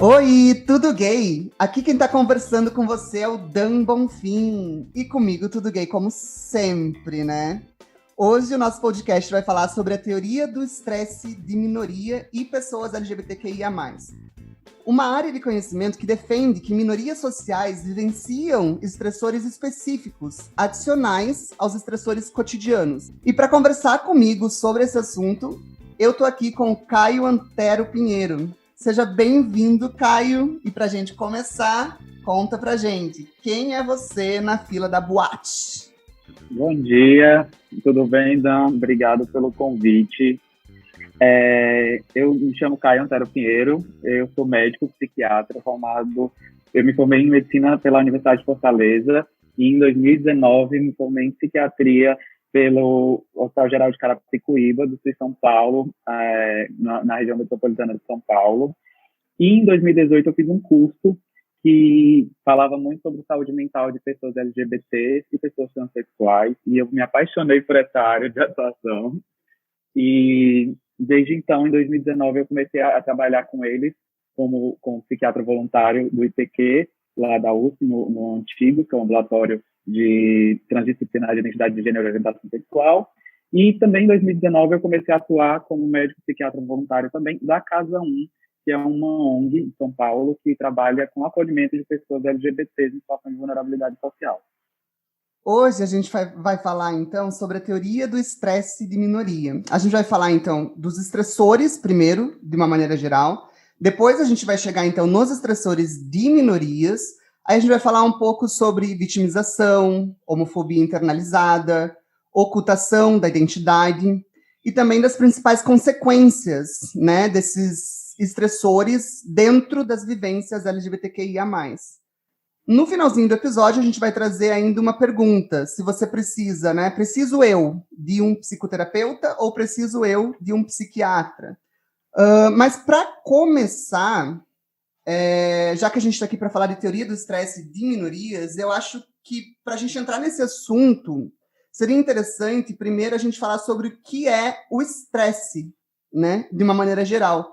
Oi, tudo gay? Aqui quem tá conversando com você é o Dan Bonfim. E comigo tudo gay como sempre, né? Hoje o nosso podcast vai falar sobre a teoria do estresse de minoria e pessoas LGBTQIA+. Uma área de conhecimento que defende que minorias sociais vivenciam estressores específicos, adicionais aos estressores cotidianos. E para conversar comigo sobre esse assunto, eu tô aqui com o Caio Antero Pinheiro. Seja bem-vindo, Caio. E pra gente começar, conta pra gente, quem é você na fila da boate? Bom dia, tudo bem, Dan? Obrigado pelo convite. Eu me chamo Caio Antero Pinheiro, eu sou médico psiquiatra formado. Eu me formei em medicina pela Universidade de Fortaleza e em 2019 me formei em psiquiatria pelo Hospital Geral de Carapicuíba, do Sul de São Paulo, na região metropolitana de São Paulo. E em 2018 eu fiz um curso que falava muito sobre saúde mental de pessoas LGBT e pessoas transexuais, e eu me apaixonei por essa área de atuação. E desde então, em 2019, eu comecei a trabalhar com eles como psiquiatra voluntário do IPQ, lá da USP, no antigo, que é um ambulatório de transdisciplinar de identidade de gênero e orientação sexual. E também em 2019 eu comecei a atuar como médico psiquiatra voluntário também da Casa 1, que é uma ONG em São Paulo que trabalha com acolhimento de pessoas LGBTs em situação de vulnerabilidade social. Hoje a gente vai falar, então, sobre a teoria do estresse de minoria. A gente vai falar, então, dos estressores, primeiro, de uma maneira geral. Depois a gente vai chegar, então, nos estressores de minorias. Aí a gente vai falar um pouco sobre vitimização, homofobia internalizada, ocultação da identidade e também das principais consequências, né, desses estressores dentro das vivências LGBTQIA+. No finalzinho do episódio, a gente vai trazer ainda uma pergunta. Se você precisa, né? Preciso eu de um psicoterapeuta ou preciso eu de um psiquiatra? Mas para começar, já que a gente está aqui para falar de teoria do estresse de minorias, eu acho que para a gente entrar nesse assunto, seria interessante primeiro a gente falar sobre o que é o estresse, né? De uma maneira geral.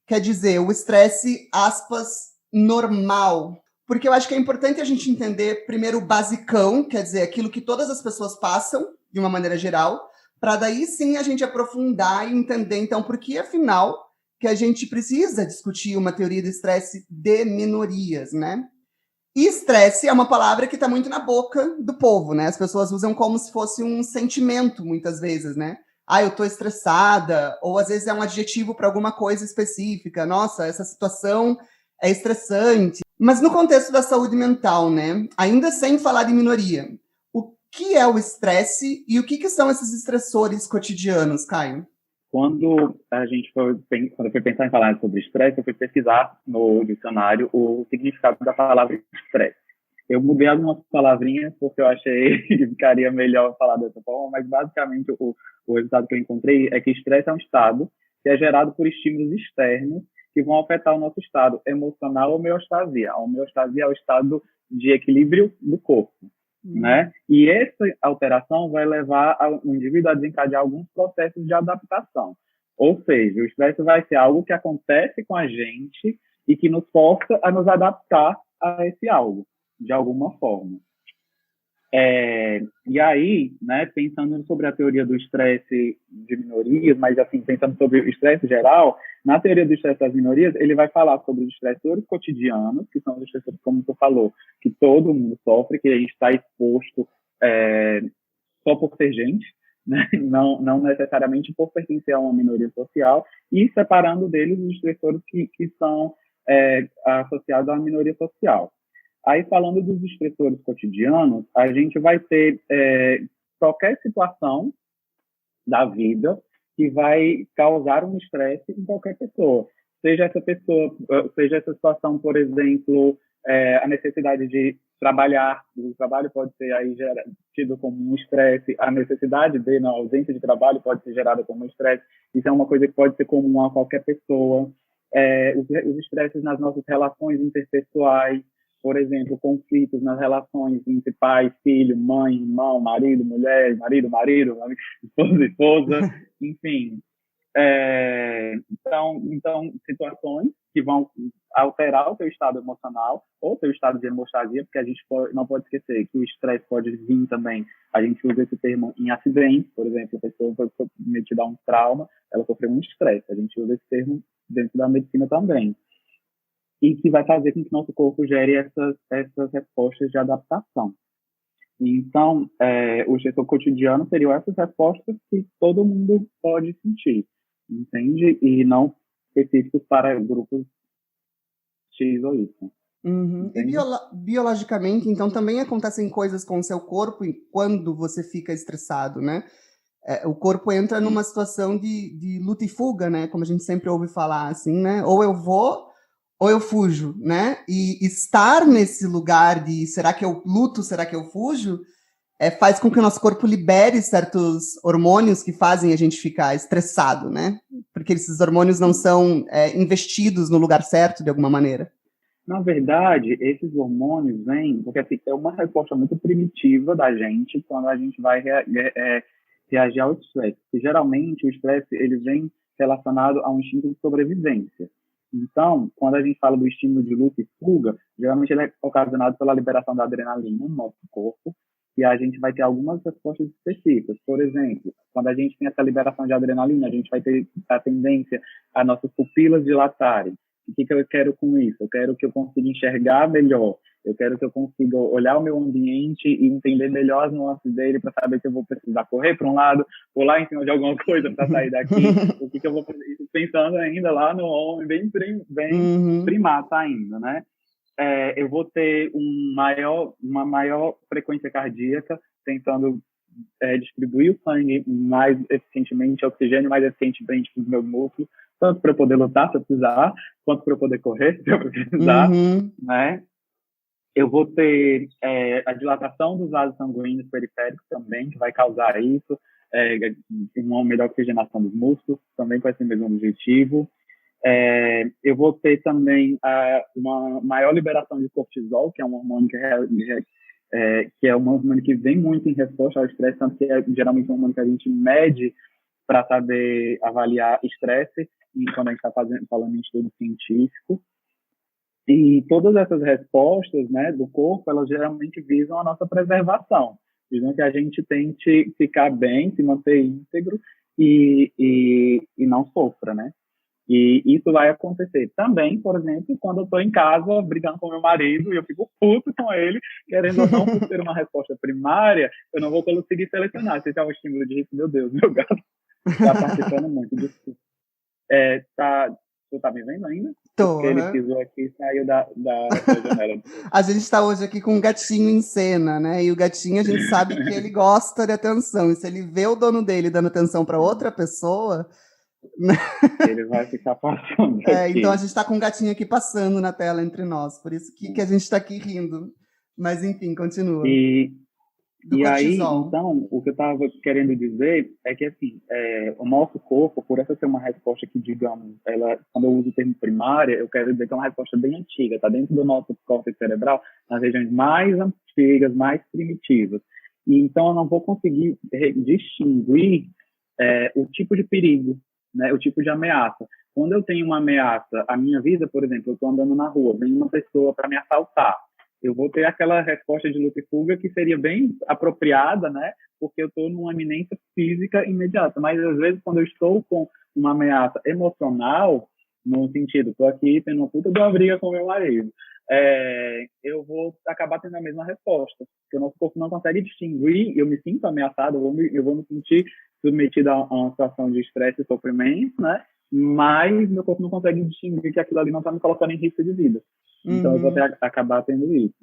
Quer dizer, o estresse, aspas, normal. Porque eu acho que é importante a gente entender primeiro o basicão, quer dizer, aquilo que todas as pessoas passam, de uma maneira geral, para daí sim a gente aprofundar e entender, então, por que, afinal, que a gente precisa discutir uma teoria do estresse de minorias, né? E estresse é uma palavra que está muito na boca do povo, né? As pessoas usam como se fosse um sentimento, muitas vezes, né? Ah, eu estou estressada, ou às vezes é um adjetivo para alguma coisa específica. Nossa, essa situação é estressante. Mas no contexto da saúde mental, né? Ainda sem falar de minoria, o que é o estresse e o que são esses estressores cotidianos, Caio? Quando eu fui pensar em falar sobre estresse, eu fui pesquisar no dicionário o significado da palavra estresse. Eu mudei algumas palavrinhas porque eu achei que ficaria melhor falar dessa forma, mas basicamente o resultado que eu encontrei é que estresse é um estado que é gerado por estímulos externos que vão afetar o nosso estado emocional ou homeostasia. A homeostasia é o estado de equilíbrio do corpo, né? E essa alteração vai levar o indivíduo a desencadear alguns processos de adaptação. Ou seja, o estresse vai ser algo que acontece com a gente e que nos força a nos adaptar a esse algo, de alguma forma. E aí, né, pensando sobre a teoria do estresse de minorias, mas assim, pensando sobre o estresse geral, na teoria do estresse das minorias, ele vai falar sobre os estressores cotidianos, que são os estressores, como você falou, que todo mundo sofre, que a gente está exposto só por ser gente, né? Não necessariamente por pertencer a uma minoria social, e separando deles os estressores que são associados à minoria social. Aí, falando dos estressores cotidianos, a gente vai ter qualquer situação da vida que vai causar um estresse em qualquer pessoa. Seja essa situação, por exemplo, a necessidade de trabalhar, o trabalho pode ser aí tido como um estresse, a necessidade de, na ausência de trabalho, pode ser gerada como um estresse. Isso é uma coisa que pode ser comum a qualquer pessoa. Os estresses nas nossas relações interpessoais, por exemplo, conflitos nas relações entre pai, filho, mãe, irmão, marido, mulher, marido, esposa, enfim. Então, situações que vão alterar o teu estado emocional ou o teu estado de hemostasia, porque a gente não pode esquecer que o estresse pode vir também. A gente usa esse termo em acidentes, por exemplo, a pessoa foi submetida a um trauma, ela sofreu um estresse. A gente usa esse termo dentro da medicina também. E que vai fazer com que nosso corpo gere essas respostas de adaptação. Então, o gestor cotidiano seriam essas respostas que todo mundo pode sentir, entende? E não específicos para grupos X ou Y. Uhum. E biologicamente, então, também acontecem coisas com o seu corpo quando você fica estressado, né? O corpo entra numa situação de luta e fuga, né? Como a gente sempre ouve falar, assim, né? Ou eu vou, ou eu fujo, né? E estar nesse lugar de será que eu luto, será que eu fujo, faz com que o nosso corpo libere certos hormônios que fazem a gente ficar estressado, né? Porque esses hormônios não são investidos no lugar certo, de alguma maneira. Na verdade, esses hormônios vêm porque assim, é uma resposta muito primitiva da gente quando a gente vai reagir ao estresse. E, geralmente, o estresse ele vem relacionado a um instinto de sobrevivência. Então, quando a gente fala do estímulo de luta e fuga, geralmente ele é ocasionado pela liberação da adrenalina no nosso corpo, e a gente vai ter algumas respostas específicas. Por exemplo, quando a gente tem essa liberação de adrenalina, a gente vai ter a tendência a nossas pupilas dilatarem. O que eu quero com isso? Eu quero que eu consiga enxergar melhor. Eu quero que eu consiga olhar o meu ambiente e entender melhor as nuances dele para saber se eu vou precisar correr para um lado, pular em cima de alguma coisa para sair daqui. O que eu vou fazer? Isso pensando ainda lá no homem, bem primata ainda, né? Eu vou ter uma maior frequência cardíaca, tentando distribuir o sangue mais eficientemente, oxigênio mais eficientemente para os meus músculos, tanto para eu poder lutar se eu precisar, quanto para eu poder correr se eu precisar, né? Eu vou ter a dilatação dos vasos sanguíneos periféricos também, que vai causar isso, uma melhor oxigenação dos músculos, também com esse mesmo objetivo. Eu vou ter também uma maior liberação de cortisol, que é um hormônio que é um hormônio que vem muito em resposta ao estresse, tanto que é geralmente um hormônio que a gente mede para saber avaliar estresse, quando a gente está falando em estudo científico. E todas essas respostas, né, do corpo, elas geralmente visam a nossa preservação, visam que a gente tente ficar bem, se manter íntegro e não sofra, né? E isso vai acontecer também, por exemplo, quando eu estou em casa brigando com meu marido e eu fico puto com ele, querendo ou não, por ter uma resposta primária, eu não vou conseguir selecionar. Se é um estímulo de risco, meu Deus, meu gato está participando muito disso. Tu tá me vendo ainda? Tô. Porque ele pisou aqui e saiu da janela. A gente está hoje aqui com um gatinho em cena, né? E o gatinho, a gente sabe que ele gosta de atenção. E se ele vê o dono dele dando atenção para outra pessoa... Ele vai ficar passando aqui. Então a gente está com um gatinho aqui passando na tela entre nós. Por isso que a gente está aqui rindo. Mas, enfim, continua. E aí, então, o que eu estava querendo dizer é que, assim, o nosso corpo, por essa ser uma resposta que, digamos, quando eu uso o termo primária, eu quero dizer que é uma resposta bem antiga, está dentro do nosso córtex cerebral, nas regiões mais antigas, mais primitivas. E, então, eu não vou conseguir distinguir o tipo de perigo, né, o tipo de ameaça. Quando eu tenho uma ameaça à minha vida, por exemplo, eu estou andando na rua, vem uma pessoa para me assaltar, eu vou ter aquela resposta de luta e fuga que seria bem apropriada, né? Porque eu estou numa iminência física imediata. Mas, às vezes, quando eu estou com uma ameaça emocional, no sentido, estou aqui tendo uma puta de uma briga com meu marido, eu vou acabar tendo a mesma resposta. Porque o nosso corpo não consegue distinguir, eu me sinto ameaçado, eu vou me sentir submetido a uma situação de estresse e sofrimento, né? Mas meu corpo não consegue distinguir que aquilo ali não está me colocando em risco de vida. Então, eu vou acabar tendo isso.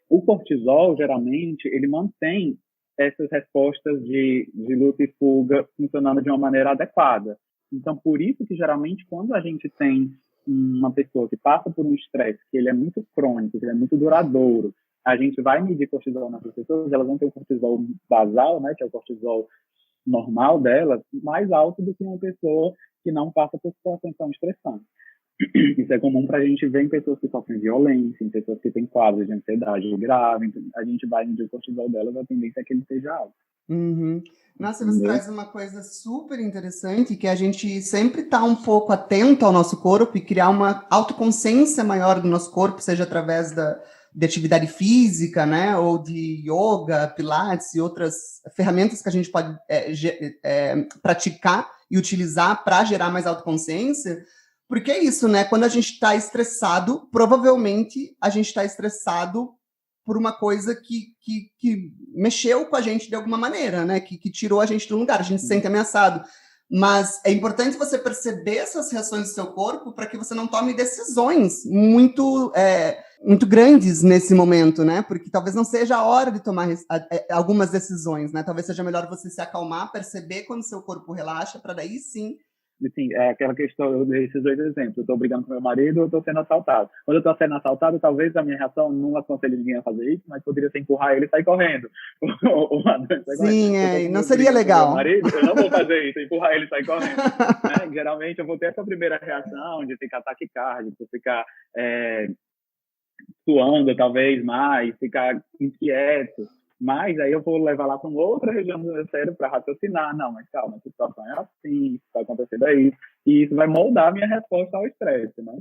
O cortisol, geralmente, ele mantém essas respostas de luta e fuga funcionando de uma maneira adequada. Então, por isso que, geralmente, quando a gente tem uma pessoa que passa por um estresse, que ele é muito crônico, que ele é muito duradouro, a gente vai medir cortisol nessas pessoas, elas vão ter o cortisol basal, né, que é o cortisol normal delas, mais alto do que uma pessoa que não passa por situações tão estressantes. Isso é comum para a gente ver em pessoas que sofrem violência, em pessoas que têm quadros de ansiedade grave. Então, a gente vai medir o cortisol delas, a tendência é que ele esteja alto. Uhum. Nossa, você Entendeu? traz uma coisa super interessante, que é a gente sempre estar um pouco atento ao nosso corpo e criar uma autoconsciência maior do nosso corpo, seja através de atividade física, né, ou de yoga, pilates e outras ferramentas que a gente pode praticar e utilizar para gerar mais autoconsciência, porque é isso, né, quando a gente está estressado, provavelmente a gente está estressado por uma coisa que mexeu com a gente de alguma maneira, né? Que tirou a gente do lugar, a gente se sente ameaçado. Mas é importante você perceber essas reações do seu corpo para que você não tome decisões muito grandes nesse momento, né? Porque talvez não seja a hora de tomar algumas decisões, né? Talvez seja melhor você se acalmar, perceber quando seu corpo relaxa, para daí sim. Assim, é aquela questão desses dois exemplos. Eu estou brigando com meu marido, eu estou sendo assaltado. Quando eu estou sendo assaltado, talvez a minha reação, não aconselho ninguém a fazer isso, mas poderia ser empurrar ele e sair correndo. Sim, não seria legal. Com meu marido, eu não vou fazer isso, empurrar ele e sair correndo. Né? Geralmente eu vou ter essa primeira reação de ficar taquicárdico, ficar suando talvez mais, ficar inquieto. Mas aí eu vou levar lá para uma outra região do meu cérebro para raciocinar. Não, mas calma, essa situação é assim, isso está acontecendo aí. E isso vai moldar a minha resposta ao estresse, né?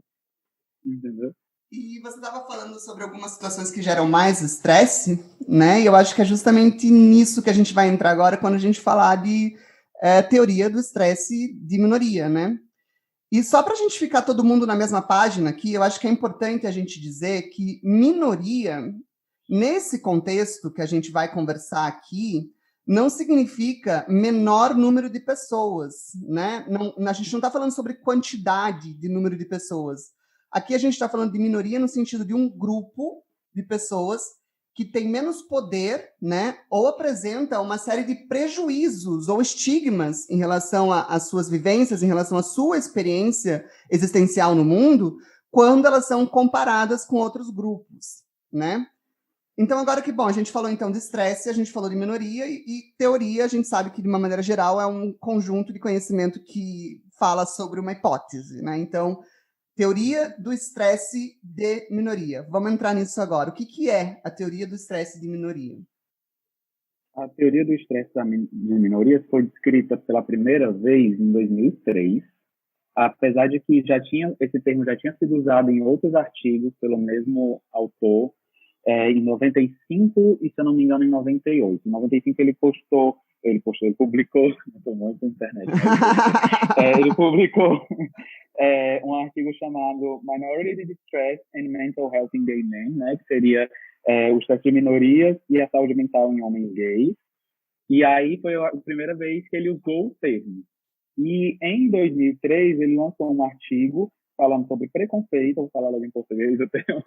Entendeu? E você estava falando sobre algumas situações que geram mais estresse, né? E eu acho que é justamente nisso que a gente vai entrar agora quando a gente falar de teoria do estresse de minoria, né? E só para a gente ficar todo mundo na mesma página aqui, eu acho que é importante a gente dizer que minoria, nesse contexto que a gente vai conversar aqui, não significa menor número de pessoas, né? Não, a gente não está falando sobre quantidade de número de pessoas. Aqui a gente está falando de minoria no sentido de um grupo de pessoas que tem menos poder, né? Ou apresenta uma série de prejuízos ou estigmas em relação às suas vivências, em relação à sua experiência existencial no mundo, quando elas são comparadas com outros grupos, né? Então, agora que, bom, a gente falou, então, de estresse, a gente falou de minoria, e teoria, a gente sabe que, de uma maneira geral, é um conjunto de conhecimento que fala sobre uma hipótese, né? Então, teoria do estresse de minoria. Vamos entrar nisso agora. O que é a teoria do estresse de minoria? A teoria do estresse de minorias foi descrita pela primeira vez em 2003, apesar de que esse termo já tinha sido usado em outros artigos pelo mesmo autor, em 95 e, se eu não me engano, em 98. Em 95 ele publicou, estou muito na internet, ele publicou um artigo chamado Minority Distress and Mental Health in Gay Men, né, que seria o estresse de minorias e a saúde mental em homens gays. E aí foi a primeira vez que ele usou o termo. E em 2003 ele lançou um artigo falando sobre preconceito, vou falar logo em português, eu tenho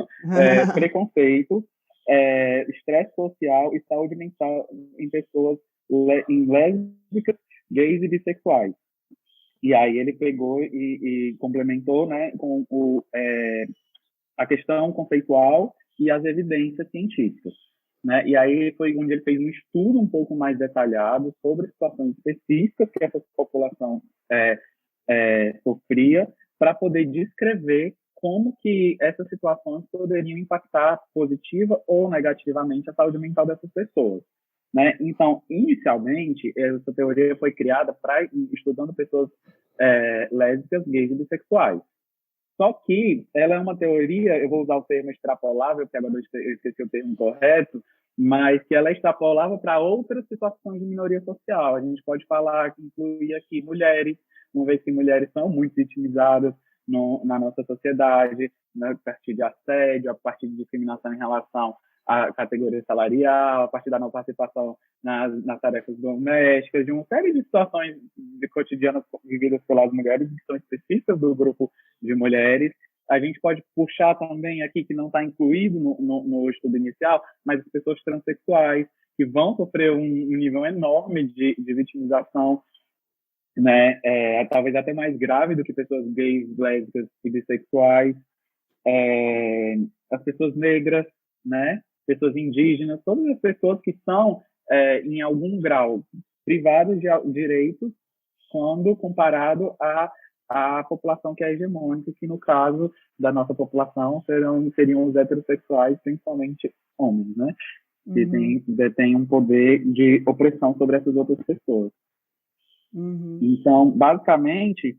preconceito, estresse social e saúde mental em pessoas lésbicas, gays e bissexuais. E aí ele pegou e complementou, né, com a questão conceitual e as evidências científicas, né? E aí foi onde ele fez um estudo um pouco mais detalhado sobre situações específicas que essa população sofria, para poder descrever como que essas situações poderiam impactar positiva ou negativamente a saúde mental dessas pessoas, né? Então, inicialmente, essa teoria foi criada estudando pessoas lésbicas, gays e bissexuais. Só que ela é uma teoria, eu vou usar o termo extrapolável, porque agora eu esqueci o termo correto, mas que ela é extrapolável para outras situações de minoria social. A gente pode falar que inclui aqui mulheres, uma vez que mulheres são muito vitimizadas na nossa sociedade, né, a partir de assédio, a partir de discriminação em relação à categoria salarial, a partir da não participação nas tarefas domésticas, de uma série de situações cotidianas vividas pelas mulheres, que são específicas do grupo de mulheres. A gente pode puxar também aqui, que não está incluído no estudo inicial, mas as pessoas transexuais, que vão sofrer um nível enorme de vitimização, né? Talvez até mais grave do que pessoas gays, lésbicas e bissexuais, as pessoas negras, né? Pessoas indígenas, todas as pessoas que são, em algum grau, privadas de direitos quando comparado a a população que é hegemônica, que no caso da nossa população seriam os heterossexuais, principalmente homens, né? Que detêm um poder de opressão sobre essas outras pessoas. Então, basicamente,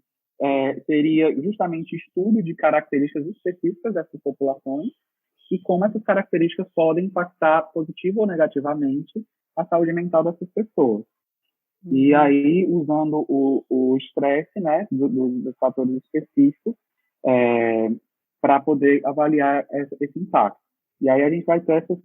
seria justamente estudo de características específicas dessas populações e como essas características podem impactar positivo ou negativamente a saúde mental dessas pessoas. E aí, usando o estresse, né, dos fatores específicos, para poder avaliar esse impacto. E aí a gente vai ter essas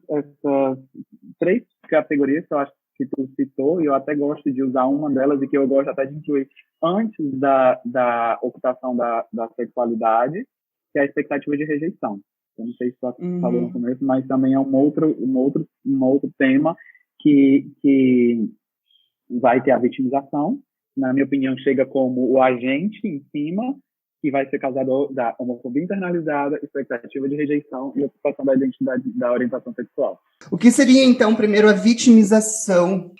3 categorias que eu acho que tu citou, e eu até gosto de usar uma delas, e que eu gosto até de incluir antes da ocultação da sexualidade, que é a expectativa de rejeição. Eu não sei se tu falou no começo, mas também é um outro tema que vai ter a vitimização. Na minha opinião, chega como o agente em cima, que vai ser causador da homofobia internalizada, expectativa de rejeição e ocupação da identidade da orientação sexual. O que seria, então, primeiro, a vitimização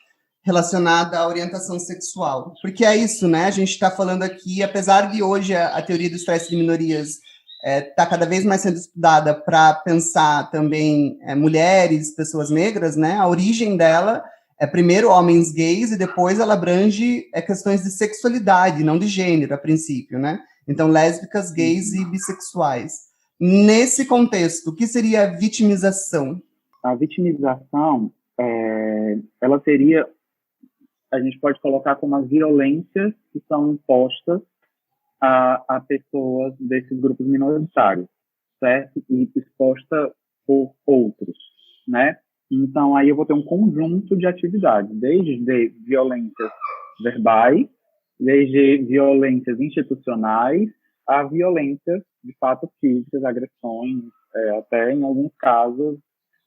relacionada à orientação sexual? Porque é isso, né? A gente está falando aqui, apesar de hoje a teoria do estresse de minorias está cada vez mais sendo estudada para pensar também mulheres, pessoas negras, né? A origem dela é primeiro homens gays e depois ela abrange questões de sexualidade, não de gênero, a princípio, né? Então, lésbicas, gays e bissexuais. Nesse contexto, o que seria a vitimização? A vitimização, ela seria, a gente pode colocar como as violências que são impostas a pessoas desses grupos minoritários, certo? E exposta por outros, né? Então, aí eu vou ter um conjunto de atividades, desde violências verbais, desde violências institucionais, a violências, de fato, físicas, agressões, até, em alguns casos,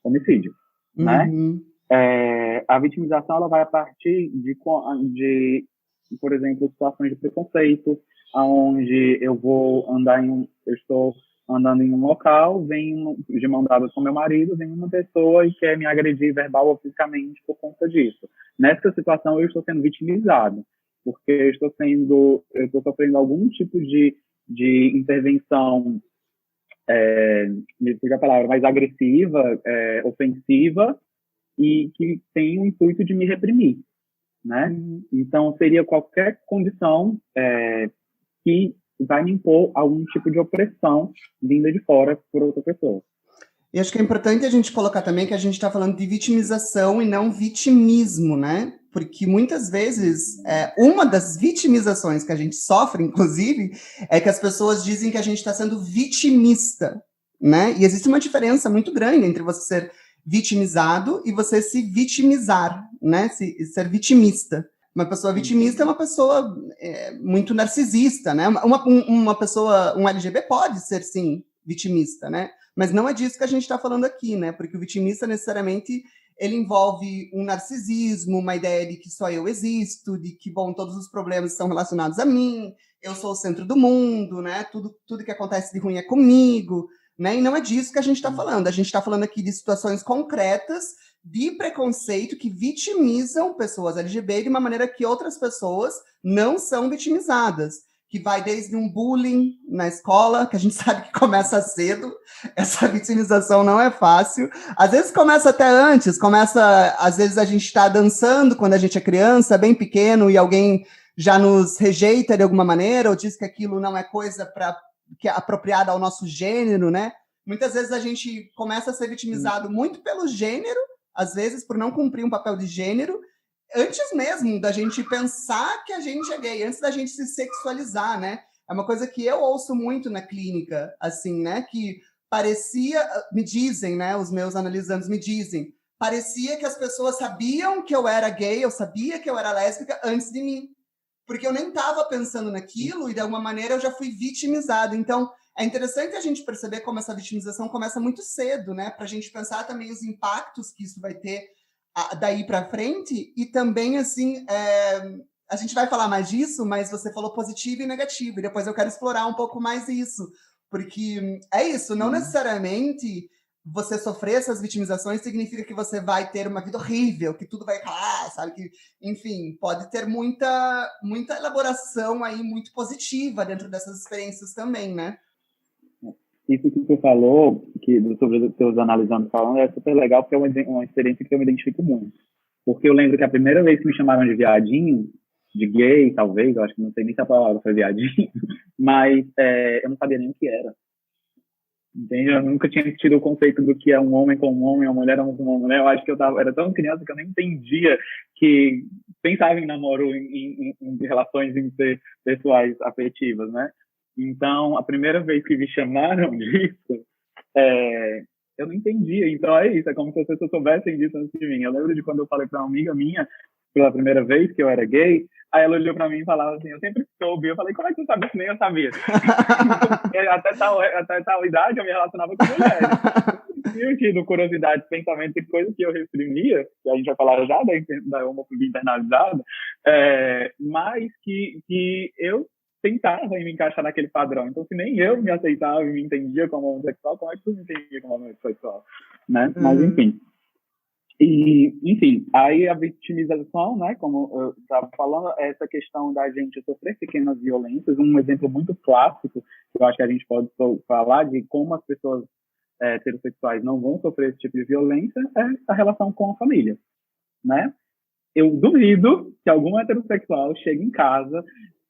homicídio, né? A vitimização, ela vai a partir de, por exemplo, situações de preconceito, onde eu estou andando em um local, venho de mão dada com meu marido, vem uma pessoa e quer me agredir verbal ou fisicamente por conta disso. Nessa situação, eu estou sendo vitimizado, porque eu estou sofrendo algum tipo de intervenção, me fugiu a palavra, mais agressiva, ofensiva, e que tem o intuito de me reprimir, né? Então, seria qualquer condição que vai me impor algum tipo de opressão vinda de fora por outra pessoa. E acho que é importante a gente colocar também que a gente está falando de vitimização e não vitimismo, né? Porque muitas vezes, uma das vitimizações que a gente sofre, inclusive, é que as pessoas dizem que a gente está sendo vitimista, né? E existe uma diferença muito grande entre você ser vitimizado e você se vitimizar, né? Ser vitimista. Uma pessoa vitimista é uma pessoa muito narcisista, né? Uma pessoa, um LGBT pode ser, sim, vitimista, né? Mas não é disso que a gente está falando aqui, né? Porque o vitimista, necessariamente, ele envolve um narcisismo, uma ideia de que só eu existo, de que, bom, todos os problemas estão relacionados a mim, eu sou o centro do mundo, né? Tudo que acontece de ruim é comigo, né? E não é disso que a gente está falando. A gente está falando aqui de situações concretas de preconceito que vitimizam pessoas LGBT de uma maneira que outras pessoas não são vitimizadas, que vai desde um bullying na escola, que a gente sabe que começa cedo, essa vitimização não é fácil, às vezes começa até antes, às vezes a gente está dançando quando a gente é criança, bem pequeno, e alguém já nos rejeita de alguma maneira, ou diz que aquilo não é coisa que é apropriada ao nosso gênero, né? Muitas vezes a gente começa a ser vitimizado muito pelo gênero, às vezes por não cumprir um papel de gênero, antes mesmo da gente pensar que a gente é gay, antes da gente se sexualizar, né? É uma coisa que eu ouço muito na clínica, assim, né? Que parecia, me dizem, né? Os meus analisandos me dizem, parecia que as pessoas sabiam que eu era gay, eu sabia que eu era lésbica antes de mim. Porque eu nem estava pensando naquilo e, de alguma maneira, eu já fui vitimizado. Então, é interessante a gente perceber como essa vitimização começa muito cedo, né? Para a gente pensar também os impactos que isso vai ter daí para frente. E também, assim, a gente vai falar mais disso, mas você falou positivo e negativo. E depois eu quero explorar um pouco mais isso. Porque é isso, não necessariamente você sofrer essas vitimizações significa que você vai ter uma vida horrível, que tudo vai cair, sabe? Que, enfim, pode ter muita elaboração aí, muito positiva dentro dessas experiências também, né? Isso que você falou, sobre os teus analisando falando, é super legal, porque é uma experiência que eu me identifico muito. Porque eu lembro que a primeira vez que me chamaram de viadinho, de gay, talvez, eu acho que não sei nem se a palavra foi viadinho, mas eu não sabia nem o que era. Entende? Eu nunca tinha tido o conceito do que é um homem com um homem, uma mulher com uma mulher. Eu acho que era tão criança que eu nem entendia que pensava em namoro, em relações interpessoais afetivas, né? Então, a primeira vez que me chamaram disso, eu não entendia. Então, é isso. É como se as pessoas soubessem disso antes de mim. Eu lembro de quando eu falei para uma amiga minha, pela primeira vez, que eu era gay, aí ela olhou para mim e falava assim, eu sempre soube. Eu falei, como é que você sabe isso? Nem eu sabia. até tal idade, eu me relacionava com mulheres. Eu tinha curiosidade, pensamento e coisas que eu reprimia, que a gente vai falar já da homofobia internalizada, mas que eu tentava me encaixar naquele padrão. Então, se nem eu me aceitava e me entendia como homossexual, como é que tu me entendia como homossexual? Né? Mas, enfim. E, enfim, aí a vitimização, né, como eu estava falando, é essa questão da gente sofrer pequenas violências. Um exemplo muito clássico, que eu acho que a gente pode falar de como as pessoas heterossexuais não vão sofrer esse tipo de violência, é a relação com a família, né? Eu duvido que algum heterossexual chegue em casa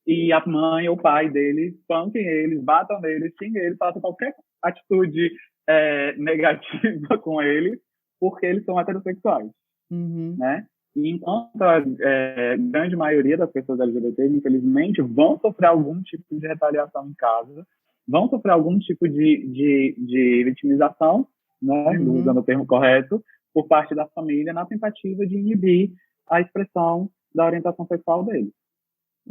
e a mãe ou o pai deles espanquem eles, batam neles, xinguem eles, façam qualquer atitude negativa com eles, porque eles são heterossexuais, né? E enquanto a grande maioria das pessoas LGBT, infelizmente, vão sofrer algum tipo de retaliação em casa, vão sofrer algum tipo de vitimização, né? Usando o termo correto, por parte da família, na tentativa de inibir a expressão da orientação sexual deles.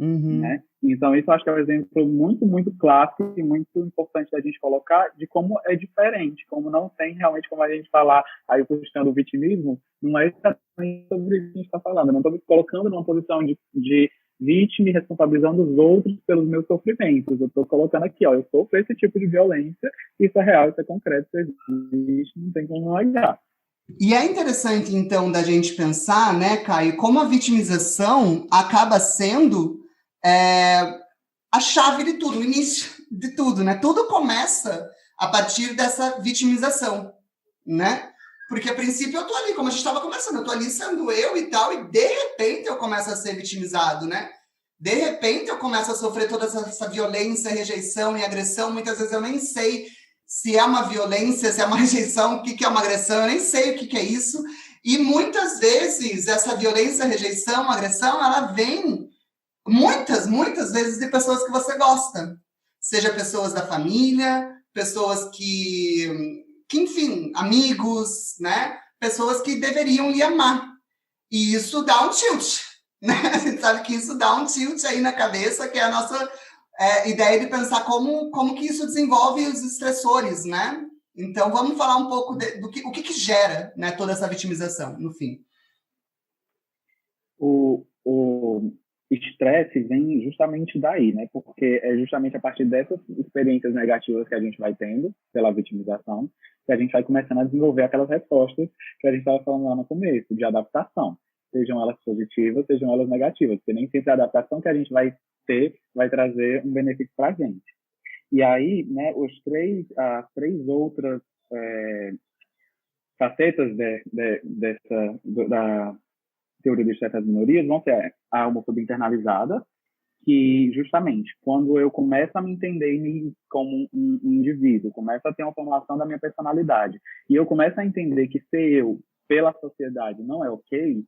Né? Então, isso eu acho que é um exemplo muito, muito clássico e muito importante da gente colocar de como é diferente, como não tem realmente como a gente falar, aí a questão do vitimismo, não é exatamente sobre isso que a gente está falando. Eu não estou me colocando numa posição de vítima e responsabilizando os outros pelos meus sofrimentos. Eu estou colocando aqui, ó, eu sofro esse tipo de violência, isso é real, isso é concreto, isso existe, não tem como negar. E é interessante, então, da gente pensar, né, Caio, como a vitimização acaba sendo a chave de tudo, o início de tudo, né? Tudo começa a partir dessa vitimização, né? Porque, a princípio, eu tô ali, como a gente estava conversando, eu tô ali sendo eu e tal, e de repente eu começo a ser vitimizado, né? De repente eu começo a sofrer toda essa violência, rejeição e agressão, muitas vezes eu nem sei se é uma violência, se é uma rejeição, o que é uma agressão, eu nem sei o que é isso, e muitas vezes essa violência, rejeição, agressão, ela vem muitas vezes de pessoas que você gosta, seja pessoas da família, pessoas que enfim, amigos, né? Pessoas que deveriam lhe amar. E isso dá um tilt, né? A gente sabe que isso dá um tilt aí na cabeça, que é a nossa ideia de pensar como que isso desenvolve os estressores, né? Então, vamos falar um pouco do que gera, né, toda essa vitimização, no fim. O estresse vem justamente daí, né? Porque é justamente a partir dessas experiências negativas que a gente vai tendo pela vitimização que a gente vai começando a desenvolver aquelas respostas que a gente estava falando lá no começo, de adaptação. Sejam elas positivas, sejam elas negativas. Porque nem sempre a adaptação que a gente vai ter vai trazer um benefício para a gente. E aí, né, as três outras facetas da teoria do estresse das minorias vão ser a homofobia internalizada, que justamente quando eu começo a me entender como um indivíduo, começo a ter uma formação da minha personalidade, e eu começo a entender que ser eu pela sociedade não é ok,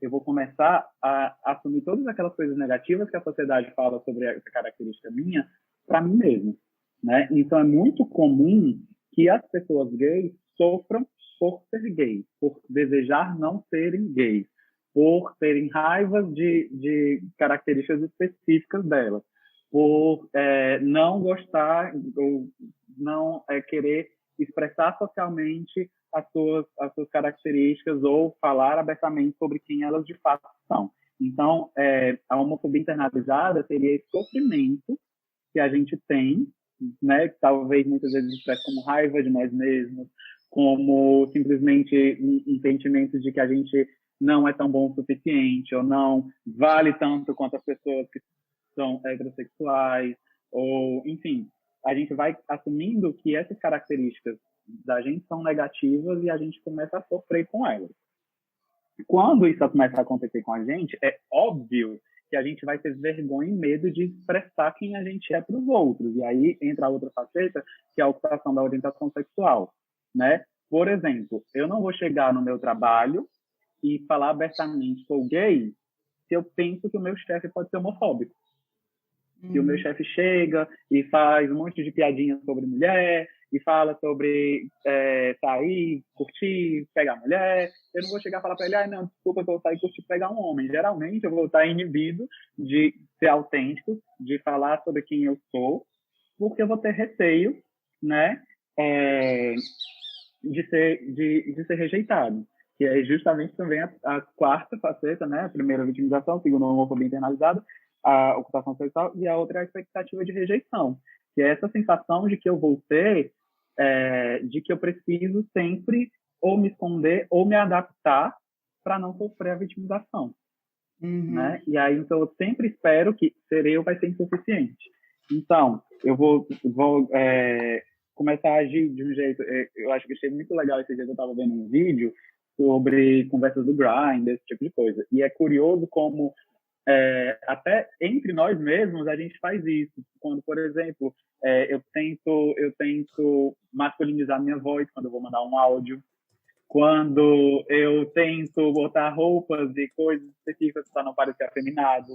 eu vou começar a assumir todas aquelas coisas negativas que a sociedade fala sobre essa característica minha para mim mesmo, né? Então é muito comum que as pessoas gays sofram por ser gays, por desejar não serem gays, por terem raivas de características específicas delas, por não gostar ou não querer expressar socialmente as suas características ou falar abertamente sobre quem elas de fato são. Então, a homofobia internalizada seria esse sofrimento que a gente tem, né? Talvez muitas vezes expressa como raiva de nós mesmos, como simplesmente um sentimento de que a gente não é tão bom o suficiente, ou não vale tanto quanto as pessoas que são heterossexuais, ou, enfim, a gente vai assumindo que essas características da gente são negativas e a gente começa a sofrer com elas. Quando isso começa a acontecer com a gente, é óbvio que a gente vai ter vergonha e medo de expressar quem a gente é para os outros. E aí entra a outra faceta, que é a ocupação da orientação sexual, né? Por exemplo, eu não vou chegar no meu trabalho e falar abertamente sou gay se eu penso que o meu chefe pode ser homofóbico. Que o meu chefe chega e faz um monte de piadinhas sobre mulher e fala sobre sair, curtir, pegar mulher. Eu não vou chegar e falar para ele, não, desculpa, eu vou sair, curtir, pegar um homem. Geralmente eu vou estar inibido de ser autêntico, de falar sobre quem eu sou, porque eu vou ter receio, né, de ser rejeitado. Que é justamente também a quarta faceta, né? A primeira, a vitimização, a segunda, a homofobia internalizada, a ocupação sexual, e a outra é a expectativa de rejeição, que é essa sensação de que eu vou ter, de que eu preciso sempre ou me esconder ou me adaptar para não sofrer a vitimização. Né? E aí, então, eu sempre espero que ser eu vai ser insuficiente. Então, eu vou começar a agir de um jeito... Eu acho que achei muito legal esse dia que eu estava vendo um vídeo sobre conversas do Grindr, esse tipo de coisa. E é curioso como até entre nós mesmos a gente faz isso. Quando, por exemplo, eu tento masculinizar minha voz quando eu vou mandar um áudio, quando eu tento botar roupas e coisas específicas para não parecer afeminado,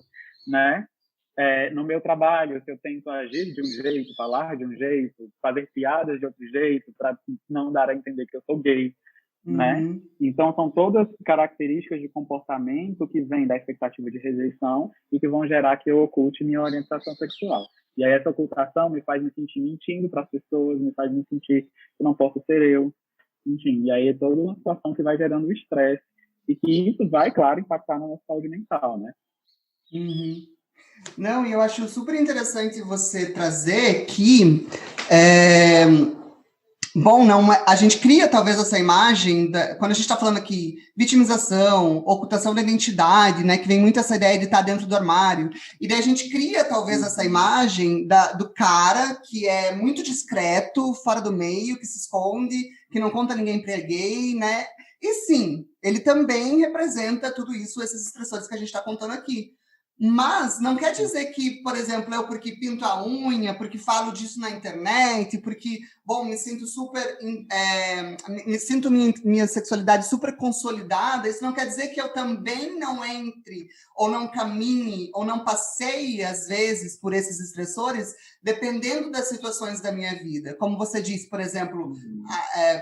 né? No meu trabalho, se eu tento agir de um jeito, falar de um jeito, fazer piadas de outro jeito, para não dar a entender que eu sou gay, né? Então, são todas características de comportamento que vêm da expectativa de rejeição e que vão gerar que eu oculte minha orientação sexual. E aí, essa ocultação me faz me sentir mentindo para as pessoas, me faz me sentir que eu não posso ser eu. Enfim, e aí é toda uma situação que vai gerando estresse e que isso vai, claro, impactar na nossa saúde mental, né? Não, e eu acho super interessante você trazer que bom, não, a gente cria talvez essa imagem, quando a gente está falando aqui, vitimização, ocultação da identidade, né, que vem muito essa ideia de estar dentro do armário, e daí a gente cria talvez essa imagem do cara que é muito discreto, fora do meio, que se esconde, que não conta ninguém para gay, né, e sim, ele também representa tudo isso, esses estressores que a gente está contando aqui. Mas não quer dizer que, por exemplo, eu porque pinto a unha, porque falo disso na internet, porque, bom, me sinto minha sexualidade super consolidada, isso não quer dizer que eu também não entre, ou não caminhe, ou não passeie, às vezes, por esses estressores, dependendo das situações da minha vida. Como você disse, por exemplo,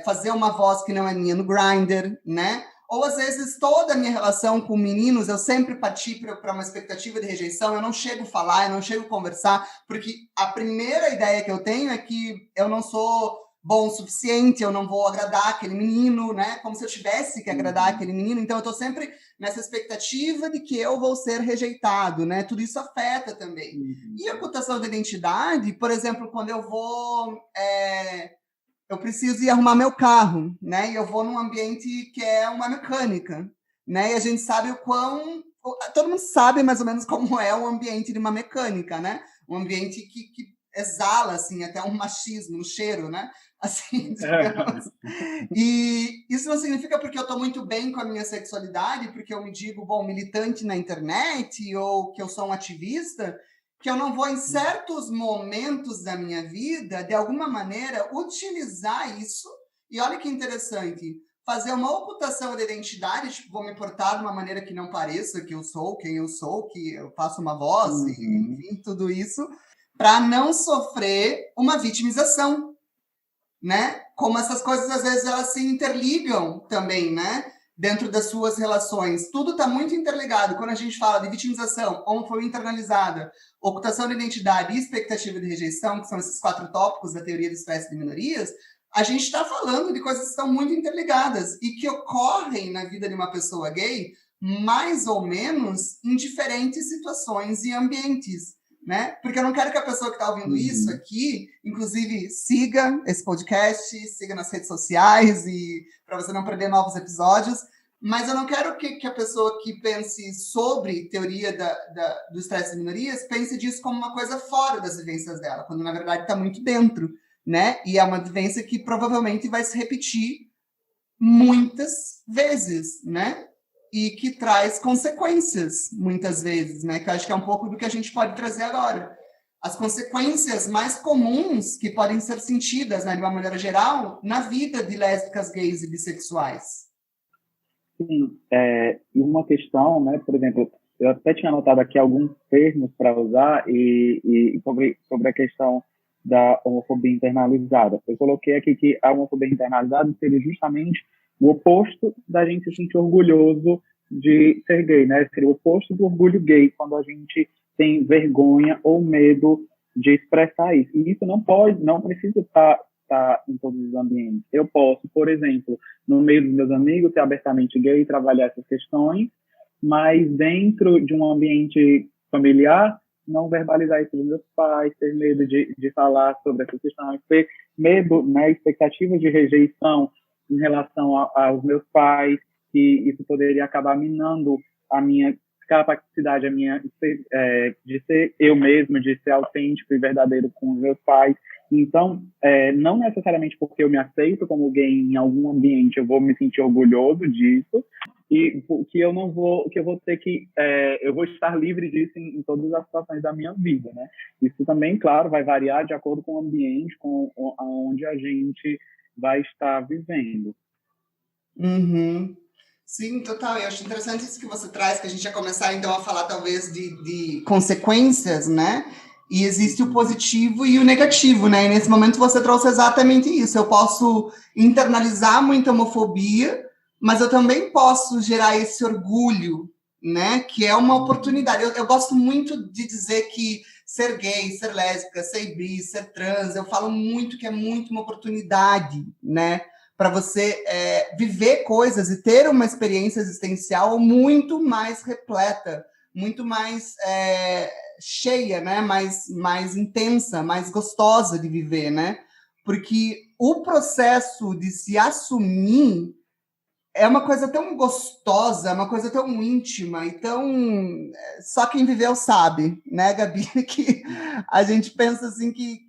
fazer uma voz que não é minha no Grindr, né? Ou, às vezes, toda a minha relação com meninos, eu sempre parti para uma expectativa de rejeição, eu não chego a falar, eu não chego a conversar, porque a primeira ideia que eu tenho é que eu não sou bom o suficiente, eu não vou agradar aquele menino, né? Como se eu tivesse que agradar aquele menino. Então, eu estou sempre nessa expectativa de que eu vou ser rejeitado, né? Tudo isso afeta também. E a ocultação da identidade, por exemplo, quando eu vou... eu preciso ir arrumar meu carro, né? E eu vou num ambiente que é uma mecânica, né? E a gente sabe o quão... Todo mundo sabe mais ou menos como é o ambiente de uma mecânica, né? Um ambiente que exala, assim, até um machismo, um cheiro, né? Assim, digamos. E isso não significa porque eu estou muito bem com a minha sexualidade, porque eu me digo, bom, militante na internet, ou que eu sou um ativista, que eu não vou, em certos momentos da minha vida, de alguma maneira, utilizar isso. E olha que interessante, fazer uma ocultação da identidade, tipo, vou me portar de uma maneira que não pareça que eu sou quem eu sou, que eu faço uma voz, enfim, tudo isso, para não sofrer uma vitimização, né? Como essas coisas, às vezes, elas se interligam também, né? Dentro das suas relações. Tudo está muito interligado. Quando a gente fala de vitimização, homofobia internalizada, ocultação de identidade e expectativa de rejeição, que são esses 4 tópicos da teoria do estresse de minorias, a gente está falando de coisas que estão muito interligadas e que ocorrem na vida de uma pessoa gay mais ou menos em diferentes situações e ambientes. né? Porque eu não quero que a pessoa que está ouvindo isso aqui, inclusive, siga esse podcast, siga nas redes sociais e para você não perder novos episódios. Mas eu não quero que a pessoa que pense sobre teoria do estresse de minorias pense disso como uma coisa fora das vivências dela, quando na verdade está muito dentro, né? E é uma vivência que provavelmente vai se repetir muitas vezes, né? E que traz consequências, muitas vezes, né? Que eu acho que é um pouco do que a gente pode trazer agora. As consequências mais comuns que podem ser sentidas, né, de uma maneira geral, na vida de lésbicas, gays e bissexuais. Sim, e uma questão, né, por exemplo, eu até tinha anotado aqui alguns termos para usar e sobre a questão da homofobia internalizada. Eu coloquei aqui que a homofobia internalizada seria justamente o oposto da gente se sentir orgulhoso de ser gay, né? Seria o oposto do orgulho gay, quando a gente tem vergonha ou medo de expressar isso. E isso não precisa estar em todos os ambientes. Eu posso, por exemplo, no meio dos meus amigos, ser abertamente gay e trabalhar essas questões, mas dentro de um ambiente familiar, não verbalizar isso dos meus pais, ter medo de falar sobre essas questões, ter medo, né, expectativa de rejeição em relação aos meus pais, que isso poderia acabar minando a minha capacidade, de ser eu mesmo, de ser autêntico e verdadeiro com os meus pais. Então, não necessariamente porque eu me aceito como gay em algum ambiente, eu vou me sentir orgulhoso disso, e que eu vou estar livre disso em todas as situações da minha vida, né? Isso também, claro, vai variar de acordo com o ambiente, com onde a gente vai estar vivendo. Uhum. Sim, total. Eu acho interessante isso que você traz, que a gente ia começar, então, a falar, talvez, de consequências, né? E existe o positivo e o negativo, né? E nesse momento você trouxe exatamente isso. Eu posso internalizar muita homofobia, mas eu também posso gerar esse orgulho, né? Que é uma oportunidade. Eu gosto muito de dizer que ser gay, ser lésbica, ser bi, ser trans, eu falo muito que é muito uma oportunidade, né? Para você viver coisas e ter uma experiência existencial muito mais repleta, muito mais cheia, né? mais intensa, mais gostosa de viver, né? Porque o processo de se assumir é uma coisa tão gostosa, uma coisa tão íntima e tão... Só quem viveu sabe, né, Gabi? Que a gente pensa assim que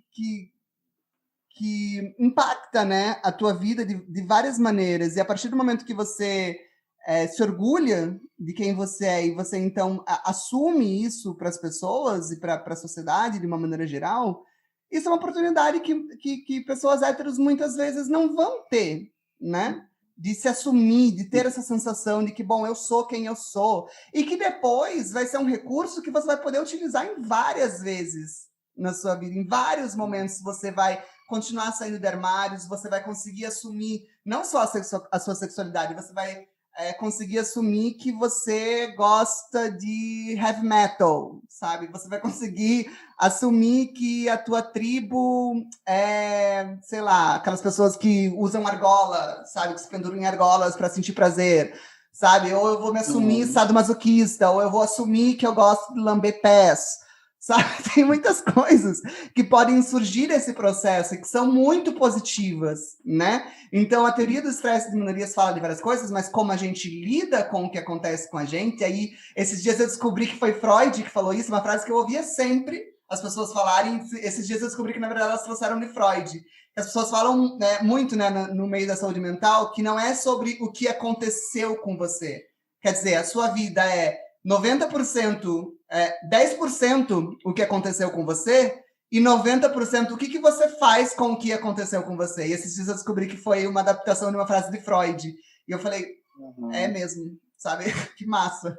impacta, né, a tua vida de várias maneiras. E a partir do momento que você se orgulha de quem você é e você, então, assume isso para as pessoas e para a sociedade de uma maneira geral, isso é uma oportunidade que pessoas héteros muitas vezes não vão ter, né? De se assumir, de ter essa sensação de que, bom, eu sou quem eu sou. E que depois vai ser um recurso que você vai poder utilizar em várias vezes na sua vida. Em vários momentos você vai continuar saindo de armários, você vai conseguir assumir não só a sua sexualidade, você vai conseguir assumir que você gosta de heavy metal, sabe? Você vai conseguir assumir que a tua tribo é, sei lá, aquelas pessoas que usam argola, sabe? Que se penduram em argolas para sentir prazer, sabe? Ou eu vou me assumir sadomasoquista, ou eu vou assumir que eu gosto de lamber pés, sabe? Tem muitas coisas que podem surgir desse processo e que são muito positivas, né? Então, a teoria do estresse de minorias fala de várias coisas, mas como a gente lida com o que acontece com a gente, aí, esses dias eu descobri que foi Freud que falou isso, uma frase que eu ouvia sempre as pessoas falarem, esses dias eu descobri que, na verdade, elas trouxeram de Freud. As pessoas falam muito, né, no meio da saúde mental, que não é sobre o que aconteceu com você. Quer dizer, a sua vida é 90%, 10% o que aconteceu com você e 90% o que você faz com o que aconteceu com você. E esses dias eu descobri que foi uma adaptação de uma frase de Freud. E eu falei, é mesmo, sabe? Que massa.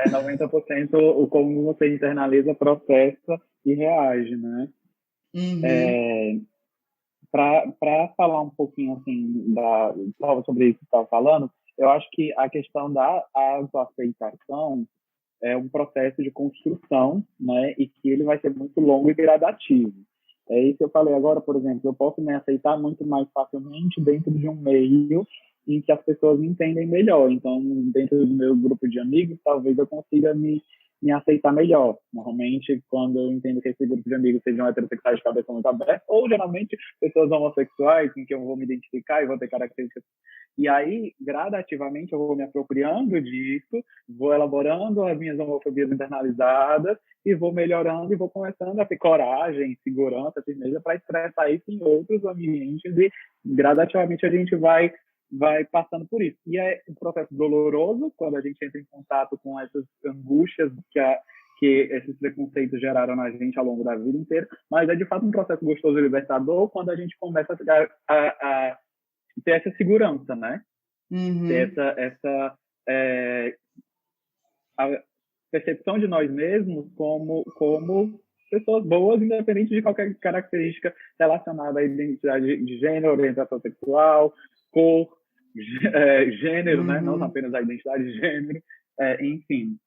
90% o como você internaliza, processa e reage, né? Uhum. Para falar um pouquinho assim sobre isso que você estava falando, eu acho que a questão da autoaceitação é um processo de construção, né, e que ele vai ser muito longo e gradativo. É isso que eu falei agora, por exemplo, eu posso me aceitar muito mais facilmente dentro de um meio em que as pessoas me entendem melhor. Então, dentro do meu grupo de amigos, talvez eu consiga me me aceitar melhor. Normalmente, quando eu entendo que esse grupo de amigos sejam heterossexuais de cabeça muito aberta, ou geralmente pessoas homossexuais em que eu vou me identificar e vou ter características. E aí, gradativamente, eu vou me apropriando disso, vou elaborando as minhas homofobias internalizadas e vou melhorando e vou começando a ter coragem, segurança, firmeza para expressar isso em outros ambientes e gradativamente a gente vai passando por isso. E é um processo doloroso quando a gente entra em contato com essas angústias que esses preconceitos geraram na gente ao longo da vida inteira, mas é de fato um processo gostoso e libertador quando a gente começa a ter essa segurança, né? Ter a percepção de nós mesmos como pessoas boas, independente de qualquer característica relacionada à identidade de gênero, orientação sexual, cor, gênero, né? Não apenas a identidade de gênero, enfim.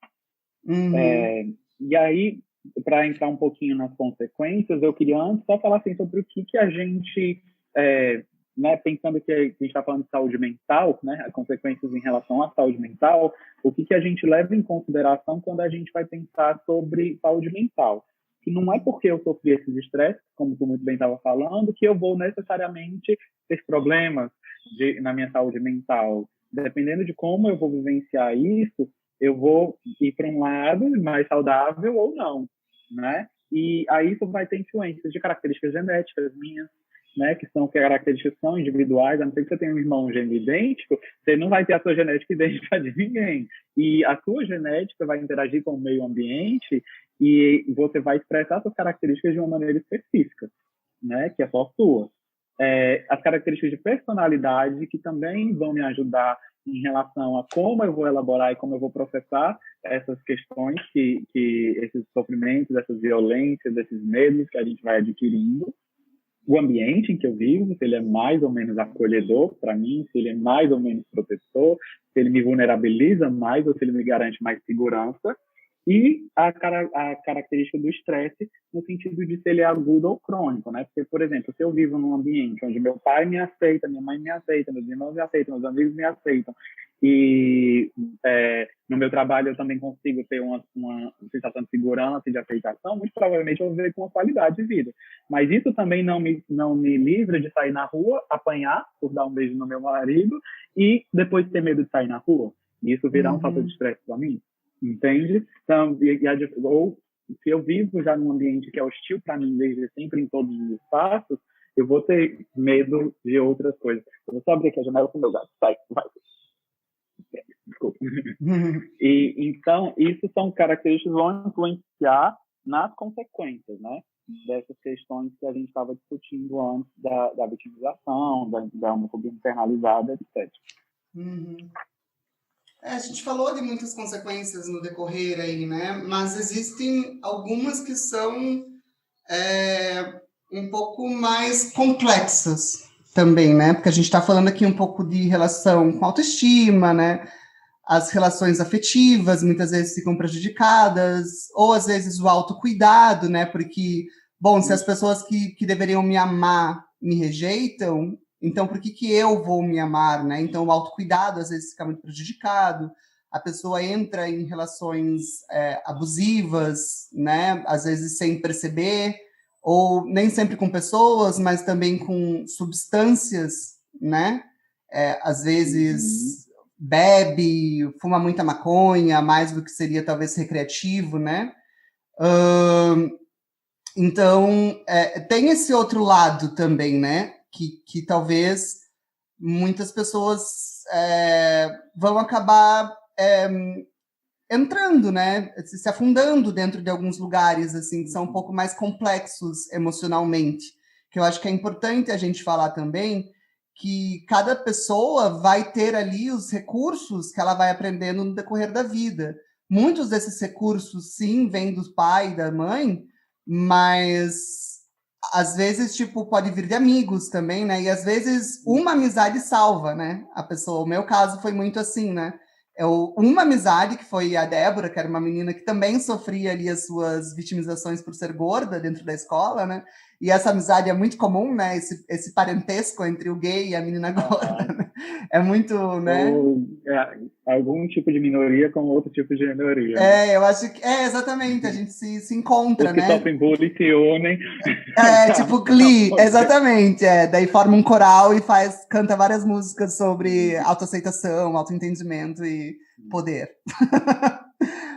E aí, para entrar um pouquinho nas consequências, eu queria antes só falar assim, sobre o que a gente, né, pensando que a gente está falando de saúde mental, né, as consequências em relação à saúde mental, o que a gente leva em consideração quando a gente vai pensar sobre saúde mental. Que não é porque eu sofri esses estresses, como tu muito bem estava falando, que eu vou necessariamente ter problemas na minha saúde mental. Dependendo de como eu vou vivenciar isso, eu vou ir para um lado mais saudável ou não, né? E aí isso vai ter influências de características genéticas minhas, né? Que são características que são individuais. A não ser que você tenha um irmão gêmeo idêntico, você não vai ter a sua genética idêntica de ninguém. E a sua genética vai interagir com o meio ambiente e você vai expressar suas características de uma maneira específica, né? Que é só sua. As características de personalidade que também vão me ajudar em relação a como eu vou elaborar e como eu vou processar essas questões esses sofrimentos, essas violências, esses medos que a gente vai adquirindo. O ambiente em que eu vivo, se ele é mais ou menos acolhedor para mim, se ele é mais ou menos protetor, se ele me vulnerabiliza mais ou se ele me garante mais segurança. E a característica do estresse no sentido de se ele é agudo ou crônico, né? Porque, por exemplo, se eu vivo num ambiente onde meu pai me aceita, minha mãe me aceita, meus irmãos me aceitam, meus amigos me aceitam, e no meu trabalho eu também consigo ter uma sensação de segurança e de aceitação, muito provavelmente eu vou viver com uma qualidade de vida. Mas isso também não me livra de sair na rua, apanhar por dar um beijo no meu marido e depois ter medo de sair na rua. E isso virar um fator de estresse para mim. Entende? Então, ou se eu vivo já num ambiente que é hostil para mim desde sempre em todos os espaços, eu vou ter medo de outras coisas. Eu vou só abrir aqui a janela com o meu gato. Sai, vai. Desculpa. E, então, isso são características que vão influenciar nas consequências, né? Dessas questões que a gente estava discutindo antes da vitimização, da homofobia internalizada, etc. A gente falou de muitas consequências no decorrer aí, né? Mas existem algumas que são um pouco mais complexas também, né? Porque a gente está falando aqui um pouco de relação com autoestima, né? As relações afetivas muitas vezes ficam prejudicadas, ou às vezes o autocuidado, né? Porque, bom, se as pessoas que deveriam me amar me rejeitam, então por que eu vou me amar, né? Então o autocuidado às vezes fica muito prejudicado, a pessoa entra em relações abusivas, né? Às vezes sem perceber, ou nem sempre com pessoas, mas também com substâncias, né? Às vezes bebe, fuma muita maconha, mais do que seria talvez recreativo, né? Então, tem esse outro lado também, né? Que talvez muitas pessoas vão acabar entrando, né? Se afundando dentro de alguns lugares, assim, que são um pouco mais complexos emocionalmente. Que eu acho que é importante a gente falar também que cada pessoa vai ter ali os recursos que ela vai aprendendo no decorrer da vida. Muitos desses recursos, sim, vêm do pai e da mãe, mas às vezes, tipo, pode vir de amigos também, né? E às vezes uma amizade salva, né? A pessoa. O meu caso foi muito assim, né? Uma amizade, que foi a Débora, que era uma menina que também sofria ali as suas vitimizações por ser gorda dentro da escola, né? e essa amizade é muito comum, né? Esse parentesco entre o gay e a menina gorda, né? É muito, né? Ou algum tipo de minoria com outro tipo de minoria, né? Eu acho que exatamente, a gente se encontra, Os que né? sofrem bullying se unem. Tipo Glee, exatamente. Daí forma um coral e canta várias músicas sobre autoaceitação, autoentendimento e poder.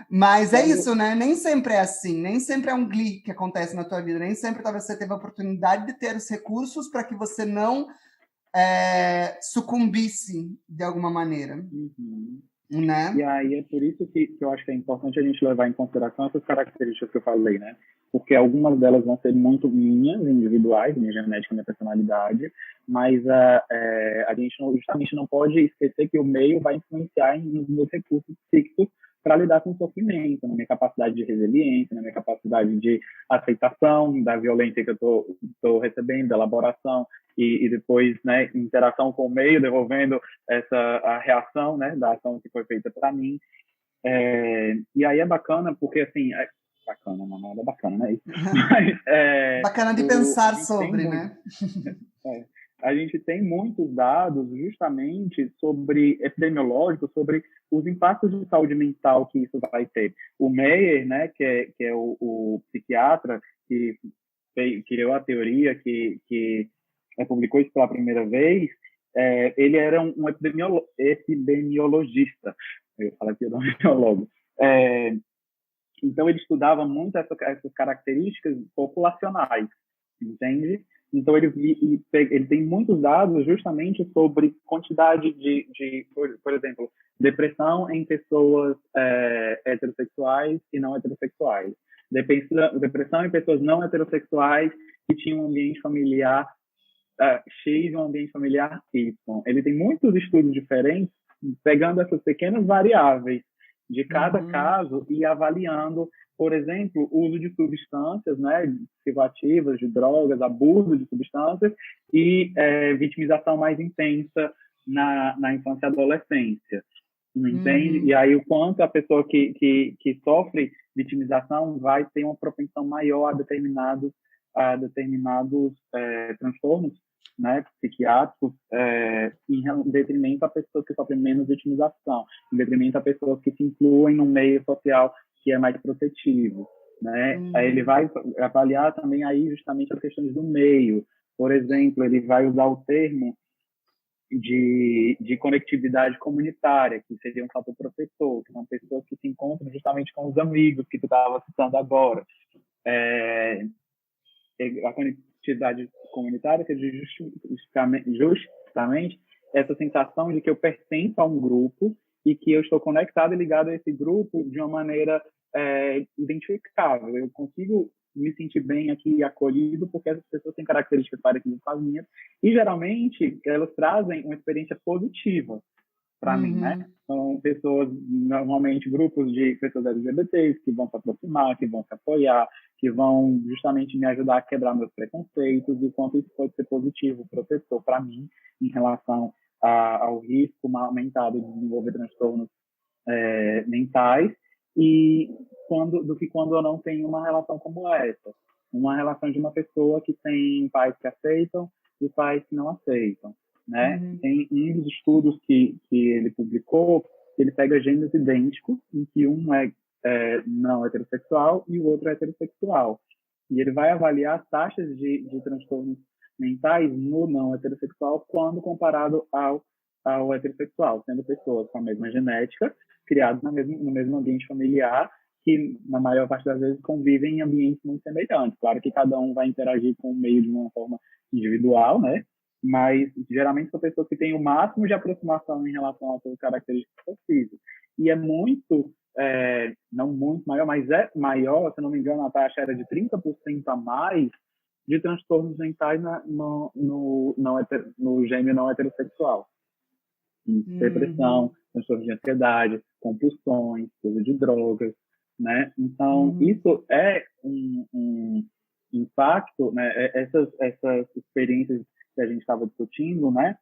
Mas é isso, né? Nem sempre é assim, nem sempre é um Glee que acontece na tua vida, nem sempre talvez você teve a oportunidade de ter os recursos para que você não sucumbisse de alguma maneira. Uhum. Né? E aí é por isso que eu acho que é importante a gente levar em consideração essas características que eu falei, né? Porque algumas delas vão ser muito minhas, individuais, minha genética, minha personalidade, mas a gente justamente não pode esquecer que o meio vai influenciar nos meus recursos psíquicos para lidar com o sofrimento, na minha capacidade de resiliência, na minha capacidade de aceitação da violência que eu estou recebendo, da elaboração e depois, né, interação com o meio, devolvendo a reação, né, da ação que foi feita para mim. E aí é bacana porque, assim, bacana, não é nada bacana, né? Mas, bacana de pensar sobre, né? A gente tem muitos dados justamente sobre epidemiológicos, sobre os impactos de saúde mental que isso vai ter. O Meyer, né, que é o psiquiatra que criou a teoria, que publicou isso pela primeira vez, ele era um epidemiologista. Eu falo aqui o nome biólogo. Então, ele estudava muito essas características populacionais, entende? Então, ele tem muitos dados justamente sobre quantidade por exemplo, depressão em pessoas heterossexuais e não heterossexuais. Depressão em pessoas não heterossexuais que tinham um ambiente familiar X e um ambiente familiar Y. Ele tem muitos estudos diferentes, pegando essas pequenas variáveis de cada caso e avaliando, por exemplo, o uso de substâncias, né, psicoativas, de drogas, abuso de substâncias e vitimização mais intensa na infância e adolescência. Entende? E aí o quanto a pessoa que sofre vitimização vai ter uma propensão maior a determinados transtornos, né, psiquiátricos, em detrimento a pessoas que sofrem menos vitimização, em detrimento a pessoas que se incluem no meio social que é mais protetivo, né? Aí ele vai avaliar também aí justamente as questões do meio. Por exemplo, ele vai usar o termo de conectividade comunitária, que seria um fator protetor, que são pessoas que se encontram justamente com os amigos que tu estava citando agora. A conectividade comunitária seria justamente essa sensação de que eu pertenço a um grupo e que eu estou conectado e ligado a esse grupo de uma maneira identificável. Eu consigo me sentir bem aqui acolhido porque essas pessoas têm características parecidas com as minhas e, geralmente, elas trazem uma experiência positiva para mim, né? São pessoas, normalmente, grupos de pessoas LGBTs que vão se aproximar, que vão se apoiar, que vão justamente me ajudar a quebrar meus preconceitos e quanto isso pode ser positivo, protetor para mim em relação ao risco aumentado de desenvolver transtornos mentais do que quando eu não tenho uma relação como essa. Uma relação de uma pessoa que tem pais que aceitam e pais que não aceitam, né? Tem um dos estudos que ele publicou, ele pega gêmeos idênticos, em que um é não heterossexual e o outro é heterossexual. E ele vai avaliar as taxas de transtornos mentais no não heterossexual quando comparado ao heterossexual, sendo pessoas com a mesma genética, criados no mesmo ambiente familiar, que na maior parte das vezes convivem em ambientes muito semelhantes. Claro que cada um vai interagir com o meio de uma forma individual, né? Mas geralmente são pessoas que têm o máximo de aproximação em relação às suas características possíveis. E é muito, não muito maior, mas é maior, se não me engano, a taxa era de 30% a mais de transtornos mentais no gêmeo não heterossexual. Depressão, transtornos de ansiedade, compulsões, uso de drogas, né? Então, isso é um impacto, né? Essas experiências que a gente estava discutindo, né?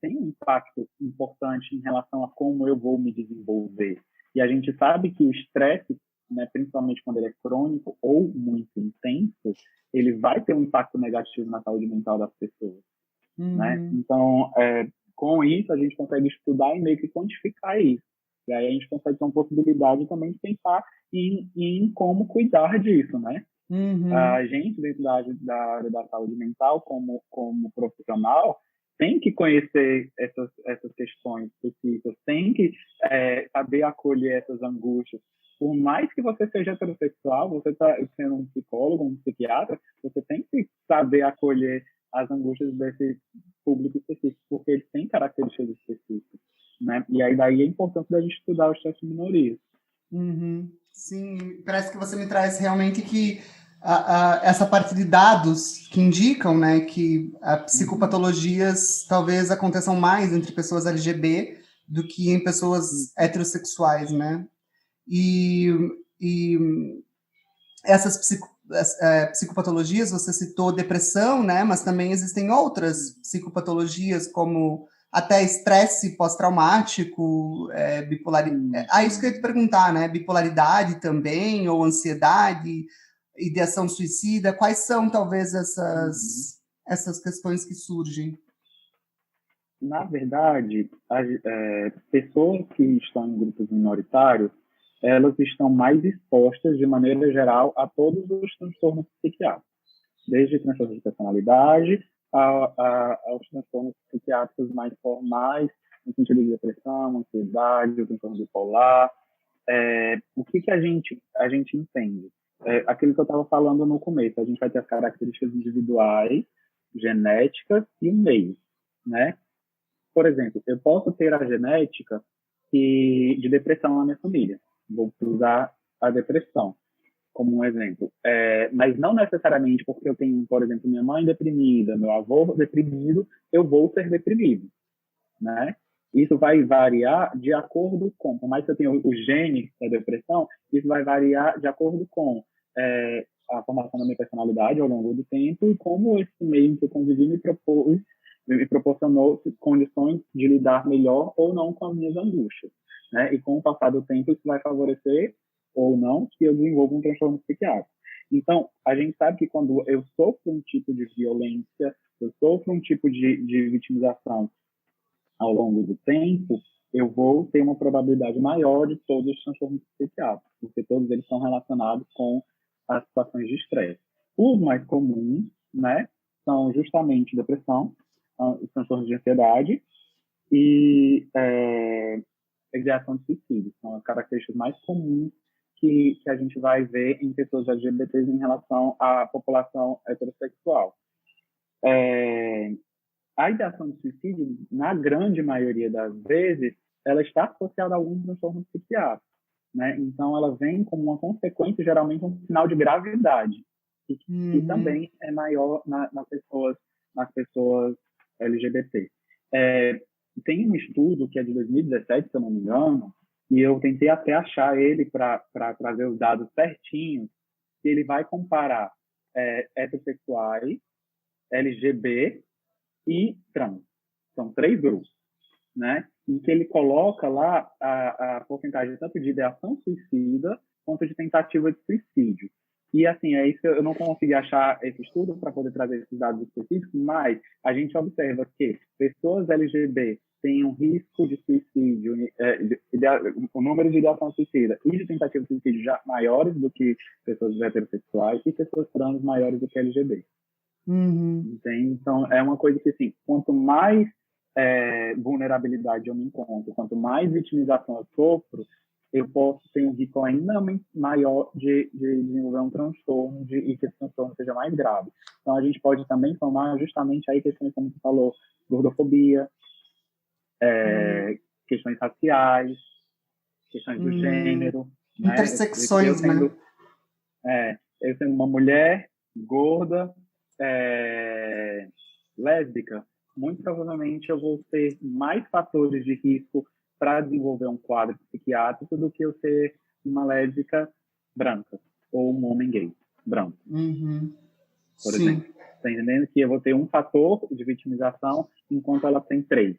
Tem um impacto importante em relação a como eu vou me desenvolver. E a gente sabe que o estresse né, principalmente quando ele é crônico ou muito intenso, ele vai ter um impacto negativo na saúde mental das pessoas, né? Então, com isso, a gente consegue estudar e meio que quantificar isso. E aí a gente consegue ter uma possibilidade também de pensar em como cuidar disso, né? A gente, dentro da área da saúde mental, como profissional, tem que conhecer essas questões específicas, tem que saber acolher essas angústias. Por mais que você seja heterossexual, você está sendo um psicólogo, um psiquiatra, você tem que saber acolher as angústias desse público específico, porque eles têm características específicas, né? E aí daí é importante da gente estudar os testes de minorias. Sim, parece que você me traz realmente que essa parte de dados que indicam, né, que psicopatologias talvez aconteçam mais entre pessoas LGBT do que em pessoas heterossexuais, né? E essas psicopatologias, você citou depressão, né? Mas também existem outras psicopatologias, como até estresse pós-traumático, bipolaridade. Isso que eu ia te perguntar, né? Bipolaridade também, ou ansiedade, ideação suicida. Quais são, talvez, essas questões que surgem? Na verdade, pessoas que estão em grupos minoritários, elas estão mais expostas, de maneira geral, a todos os transtornos psiquiátricos, desde transtornos de personalidade aos transtornos psiquiátricos mais formais, no sentido de depressão, ansiedade, o transtorno bipolar. O que a gente entende? Aquilo que eu estava falando no começo, a gente vai ter as características individuais, genéticas e o meio, né? Por exemplo, eu posso ter a genética de depressão na minha família. Vou usar a depressão como um exemplo. Mas não necessariamente porque eu tenho, por exemplo, minha mãe deprimida, meu avô deprimido, eu vou ser deprimido, né? Isso vai variar de acordo com, por mais que eu tenha o gene da depressão, isso vai variar de acordo com a formação da minha personalidade ao longo do tempo e como esse meio que eu convivi me proporcionou condições de lidar melhor ou não com as minhas angústias, né? E com o passar do tempo isso vai favorecer ou não que eu desenvolva um transtorno psiquiátrico. Então, a gente sabe que quando eu sofro um tipo de violência, eu sofro um tipo de vitimização ao longo do tempo, eu vou ter uma probabilidade maior de todos os transtornos psiquiátricos, porque todos eles são relacionados com as situações de estresse. Os mais comuns, né, são justamente depressão, os transtornos de ansiedade e ideação de suicídio. São as características mais comuns que a gente vai ver em pessoas LGBTs em relação à população heterossexual. A ideação de suicídio, na grande maioria das vezes, ela está associada a algum transtorno psiquiátrico, né? Então, ela vem como uma consequência, geralmente um sinal de gravidade, que também é maior nas pessoas LGBT. Tem um estudo que é de 2017, se eu não me engano, e eu tentei até achar ele para trazer os dados certinhos, que ele vai comparar heterossexuais, LGBT e trans. São 3 grupos, né? Em que ele coloca lá a porcentagem tanto de ideação suicida quanto de tentativa de suicídio. E, assim, é isso que eu não consegui achar esse estudo para poder trazer esses dados específicos, mas a gente observa que pessoas LGBT têm um risco de suicídio, o número de ideação suicida e de tentativa de suicídio já maiores do que pessoas heterossexuais e pessoas trans maiores do que LGBT. Entende? Então, é uma coisa que, assim, quanto mais vulnerabilidade eu me encontro, quanto mais vitimização eu sofro, eu posso ter um risco ainda maior de desenvolver um transtorno e que esse transtorno seja mais grave. Então, a gente pode também tomar justamente aí questões, como você falou, gordofobia, questões raciais, questões do gênero. Intersecções, né? Eu sendo uma mulher gorda, lésbica, muito provavelmente eu vou ter mais fatores de risco para desenvolver um quadro psiquiátrico do que eu ser uma lésbica branca ou um homem gay branco, por exemplo. Está entendendo que eu vou ter um fator de vitimização enquanto ela tem 3.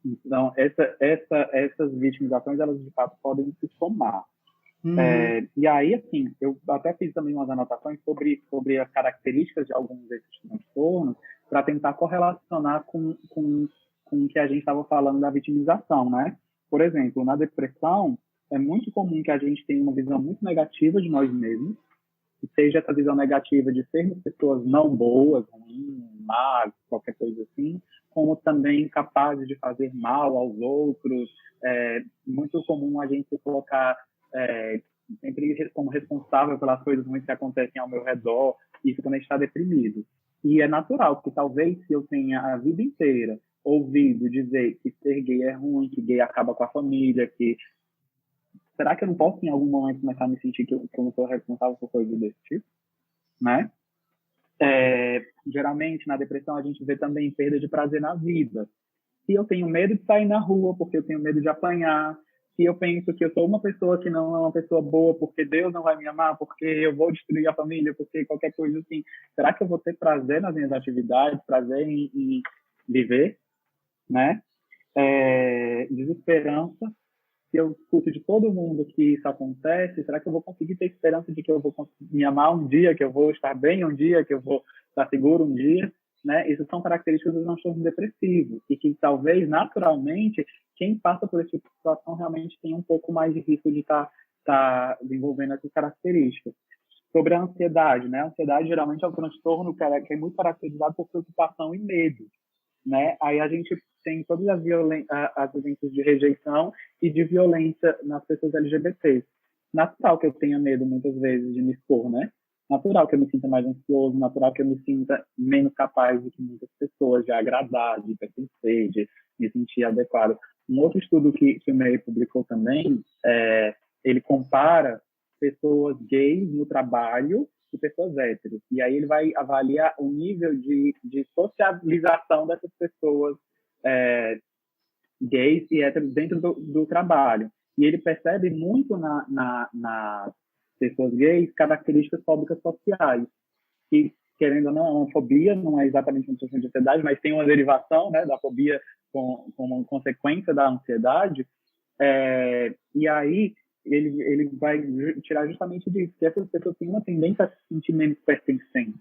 Então, essas vitimizações, elas de fato podem se somar. E aí, assim, eu até fiz também umas anotações sobre as características de alguns desses transtornos para tentar correlacionar com o que a gente estava falando da vitimização, né? Por exemplo, na depressão, é muito comum que a gente tenha uma visão muito negativa de nós mesmos, que seja essa visão negativa de sermos pessoas não boas, ruins, más, qualquer coisa assim, como também capazes de fazer mal aos outros. É muito comum a gente se colocar sempre como responsável pelas coisas ruins que acontecem ao meu redor, isso quando a gente está deprimido. E é natural, porque talvez se eu tenha a vida inteira ouvido dizer que ser gay é ruim, que gay acaba com a família, que será que eu não posso em algum momento começar a me sentir que eu não sou responsável por coisas desse tipo, né? Geralmente na depressão a gente vê também perda de prazer na vida. Se eu tenho medo de sair na rua porque eu tenho medo de apanhar, se eu penso que eu sou uma pessoa que não é uma pessoa boa porque Deus não vai me amar, porque eu vou destruir a família, porque qualquer coisa assim, será que eu vou ter prazer nas minhas atividades, prazer em viver, né? Desesperança. Se eu escuto de todo mundo que isso acontece, será que eu vou conseguir ter esperança de que eu vou conseguir me amar um dia, que eu vou estar bem um dia, que eu vou estar seguro um dia, né? Isso são características do transtorno depressivo e que talvez naturalmente quem passa por esse tipo de situação realmente tenha um pouco mais de risco de estar desenvolvendo essas características. Sobre a ansiedade, né? A ansiedade geralmente é um transtorno que é muito caracterizado por preocupação e medo, né? Aí a gente tem todas as vivências de rejeição e de violência nas pessoas LGBTs. Natural que eu tenha medo, muitas vezes, de me expor, né? Natural que eu me sinta mais ansioso, natural que eu me sinta menos capaz do que muitas pessoas de agradar, de pertencer, de me sentir adequado. Um outro estudo que o MEI publicou também, ele compara pessoas gays no trabalho e pessoas héteros. E aí ele vai avaliar o nível de socialização dessas pessoas gays e héteros dentro do trabalho. E ele percebe muito nas pessoas gays características fóbicas sociais, que, querendo ou não, a homofobia não é exatamente uma situação de ansiedade, mas tem uma derivação, né, da fobia como consequência da ansiedade. E aí ele vai tirar justamente disso, que essas pessoas têm uma tendência a se sentir menos pertencentes.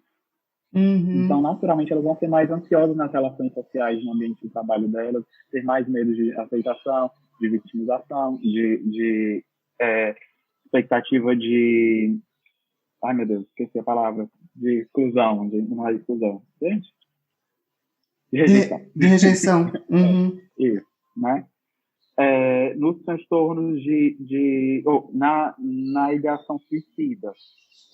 Então, naturalmente, elas vão ser mais ansiosas nas relações sociais no ambiente de trabalho delas, ter mais medo de aceitação, de vitimização, de expectativa de... Ai, meu Deus, esqueci a palavra. De exclusão, não é exclusão. Gente? De rejeição. De rejeição. Isso, né? Nos transtornos na ideação suicida,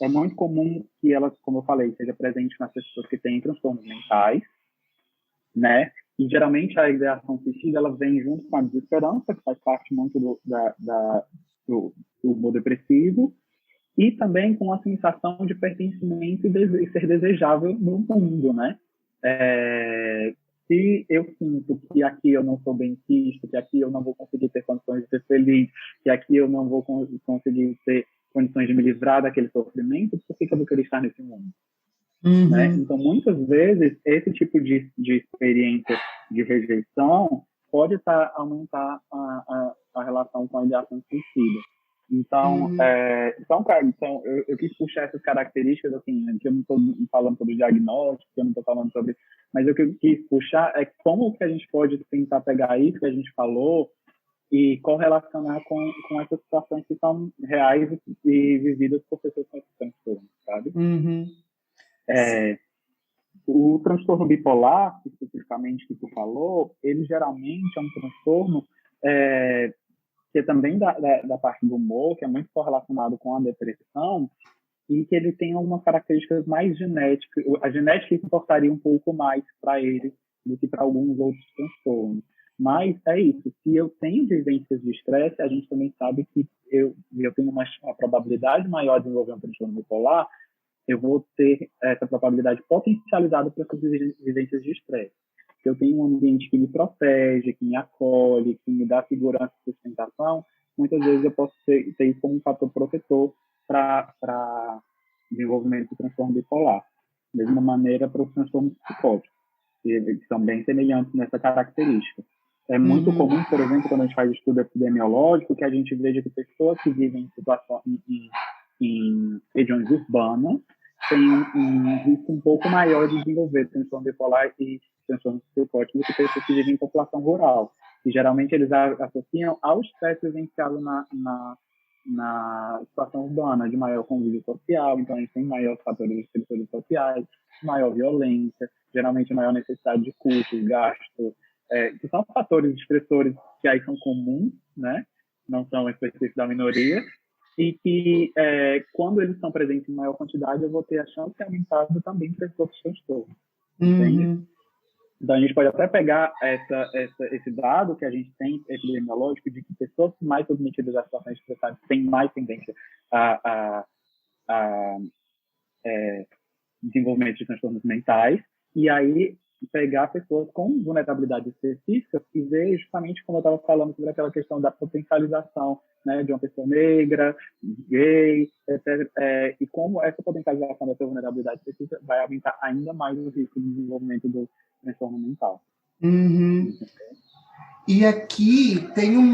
é muito comum que ela, como eu falei, seja presente nas pessoas que têm transtornos mentais, né? E geralmente a ideação suicida ela vem junto com a desesperança, que faz parte muito do humor depressivo, e também com a sensação de pertencimento e ser desejável no mundo, né? Se eu sinto que aqui eu não sou bem quisto, que aqui eu não vou conseguir ter condições de ser feliz, que aqui eu não vou conseguir ter condições de me livrar daquele sofrimento, por que eu vou querer estar nesse mundo? Né? Então, muitas vezes, esse tipo de experiência de rejeição pode aumentar a relação com a ideação suicida. Então, eu quis puxar essas características, assim, que eu não estou falando sobre diagnóstico, que eu não estou falando sobre... Mas o que eu quis puxar é como que a gente pode tentar pegar isso que a gente falou e correlacionar com essas situações que são reais e vividas por pessoas com esses transtornos, sabe? O transtorno bipolar, especificamente que tu falou, ele geralmente é um transtorno que é também da parte do humor, que é muito correlacionado com a depressão, e que ele tem algumas características mais genéticas. A genética importaria um pouco mais para ele do que para alguns outros transtornos. Mas é isso, se eu tenho vivências de estresse, a gente também sabe que eu tenho uma probabilidade maior de desenvolver um transtorno bipolar, eu vou ter essa probabilidade potencializada para essas vivências de estresse. Se eu tenho um ambiente que me protege, que me acolhe, que me dá segurança e sustentação, muitas vezes eu posso ter isso como um fator protetor para desenvolvimento do transtorno bipolar. Da mesma maneira para os transtornos psicóticos, que são bem semelhantes nessa característica. É muito comum, por exemplo, quando a gente faz estudo epidemiológico, que a gente veja que pessoas que vivem em situações em regiões urbanas têm um risco um pouco maior de desenvolver transtorno bipolar e transtorno psicótico do que pessoas que vivem em população rural. E geralmente eles associam ao estresse vivenciado na situação urbana, de maior convívio social, então a gente tem maiores fatores estressores sociais, maior violência, geralmente maior necessidade de custos, gastos, que são fatores estressores que aí são comuns, né? Não são específicos da minoria, e que quando eles estão presentes em maior quantidade, eu vou ter a chance de aumentar também para esses outros transtornos, entende? Então, a gente pode até pegar esse dado que a gente tem epidemiológico de que pessoas mais submetidas a situações estressadas têm mais tendência a desenvolvimento de transtornos mentais, e aí pegar pessoas com vulnerabilidade específica e ver justamente como eu estava falando sobre aquela questão da potencialização, né, de uma pessoa negra, gay, etc. E como essa potencialização da sua vulnerabilidade específica vai aumentar ainda mais o risco de desenvolvimento do transtorno mental. E aqui tem um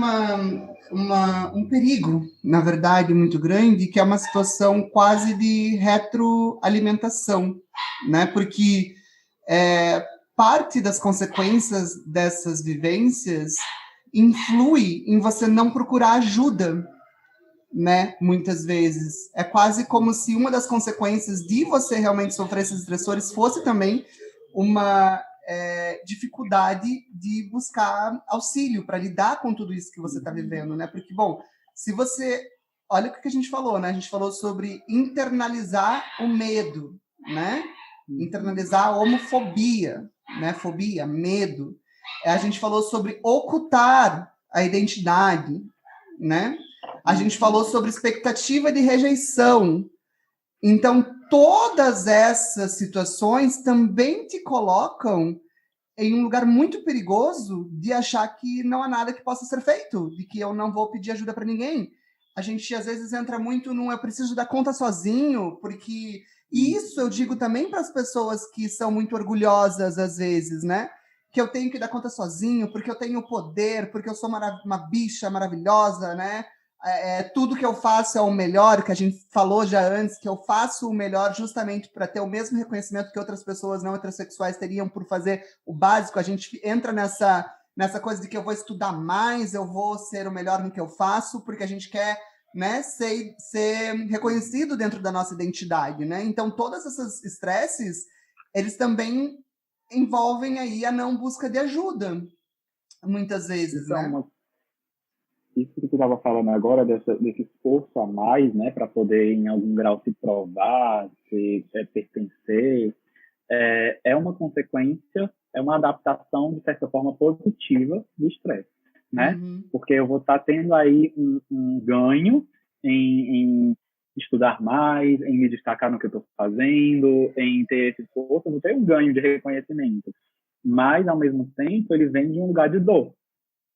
perigo, na verdade, muito grande, que é uma situação quase de retroalimentação, né? Porque parte das consequências dessas vivências influi em você não procurar ajuda, né? Muitas vezes. É quase como se uma das consequências de você realmente sofrer esses estressores fosse também uma dificuldade de buscar auxílio para lidar com tudo isso que você está vivendo, né? Porque, bom, se você... Olha o que a gente falou, né? A gente falou sobre internalizar o medo, né? Internalizar a homofobia, né? Fobia, medo. A gente falou sobre ocultar a identidade, né? A gente falou sobre expectativa de rejeição. Então, todas essas situações também te colocam em um lugar muito perigoso de achar que não há nada que possa ser feito, de que eu não vou pedir ajuda para ninguém. A gente, às vezes, entra muito no eu preciso dar conta sozinho, porque isso eu digo também para as pessoas que são muito orgulhosas, às vezes, né? Que eu tenho que dar conta sozinho, porque eu tenho poder, porque eu sou uma bicha maravilhosa, né? Tudo que eu faço é o melhor, que a gente falou já antes, que eu faço o melhor justamente para ter o mesmo reconhecimento que outras pessoas não heterossexuais teriam por fazer o básico. A gente entra nessa coisa de que eu vou estudar mais, eu vou ser o melhor no que eu faço, porque a gente quer, né, ser reconhecido dentro da nossa identidade, né? Então, todos esses estresses, eles também envolvem aí a não busca de ajuda, muitas vezes, né? Isso que tu estava falando agora, desse esforço a mais, né, para poder, em algum grau, se provar, pertencer, é uma consequência, é uma adaptação, de certa forma, positiva do estresse, né? Porque eu vou estar tendo aí um ganho em estudar mais, em me destacar no que eu estou fazendo, em ter esse esforço, eu vou ter um ganho de reconhecimento. Mas, ao mesmo tempo, ele vem de um lugar de dor,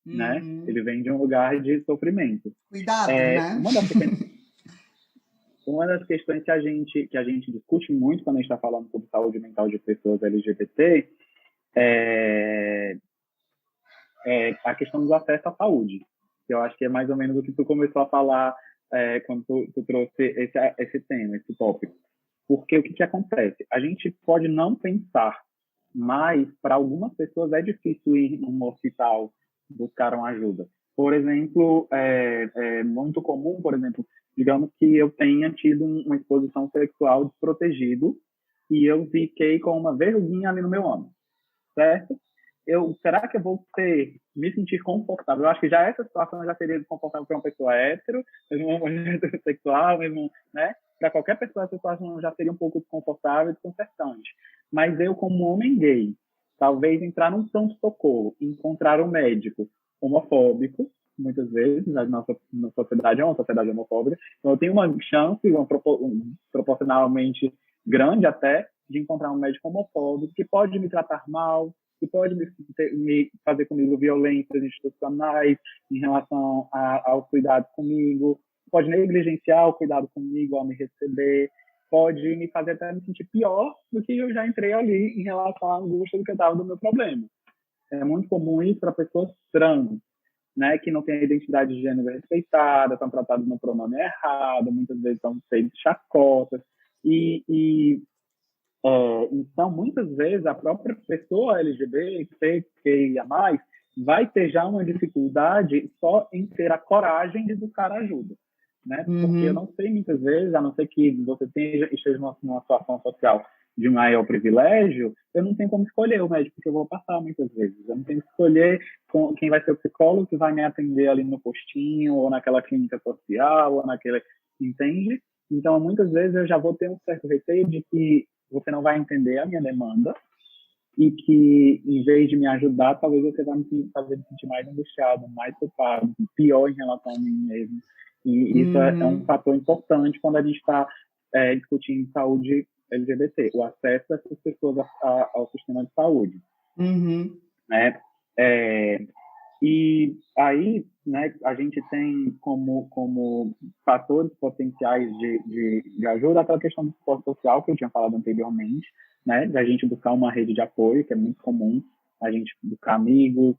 né? Ele vem de um lugar de sofrimento. Cuidado, né? Uma das questões que a gente discute muito quando a gente está falando sobre saúde mental de pessoas LGBT é a questão do acesso à saúde. Que eu acho que é mais ou menos o que tu começou a falar quando tu trouxe esse tema, esse tópico. Porque o que acontece? A gente pode não pensar, mas para algumas pessoas é difícil ir num hospital buscar uma ajuda. Por exemplo, é muito comum, por exemplo, digamos que eu tenha tido uma exposição sexual desprotegido e eu fiquei com uma verruguinha ali no meu ânus, certo? Será que eu vou me sentir confortável? Eu acho que já essa situação já seria desconfortável para uma pessoa hétero, mesmo uma mulher heterossexual, mesmo, né? Para qualquer pessoa, essa situação já seria um pouco desconfortável e desconcertante. Mas eu, como homem gay, talvez entrar num pronto-socorro, encontrar um médico homofóbico, muitas vezes, a nossa sociedade é uma sociedade homofóbica, então eu tenho uma chance, proporcionalmente grande até, de encontrar um médico homofóbico que pode me tratar mal, que pode me fazer comigo violências institucionais em relação aos cuidados comigo, pode negligenciar o cuidado comigo ao me receber, pode me fazer até me sentir pior do que eu já entrei ali em relação à angústia do que eu estava do meu problema. É muito comum isso para pessoas trans, né, que não têm a identidade de gênero respeitada, estão tratadas no pronome errado, muitas vezes são feitas chacotas. Então, muitas vezes, a própria pessoa LGBTQIA+, vai ter já uma dificuldade só em ter a coragem de buscar ajuda, né? Porque eu não sei, muitas vezes, a não ser que você esteja numa situação social de maior privilégio, eu não tenho como escolher o médico que eu vou passar, muitas vezes. Eu não tenho que escolher quem vai ser o psicólogo que vai me atender ali no postinho, ou naquela clínica social, ou naquele... Entende? Então, muitas vezes, eu já vou ter um certo receio de que você não vai entender a minha demanda e que, em vez de me ajudar, talvez você vai me fazer me sentir mais angustiado, mais culpado, pior em relação a mim mesmo. E isso é um fator importante quando a gente está discutindo saúde LGBT, o acesso dessas pessoas ao sistema de saúde. Né? E aí, né, a gente tem como fatores potenciais de ajuda aquela questão do suporte social que eu tinha falado anteriormente, né, da gente buscar uma rede de apoio, que é muito comum, a gente buscar amigos,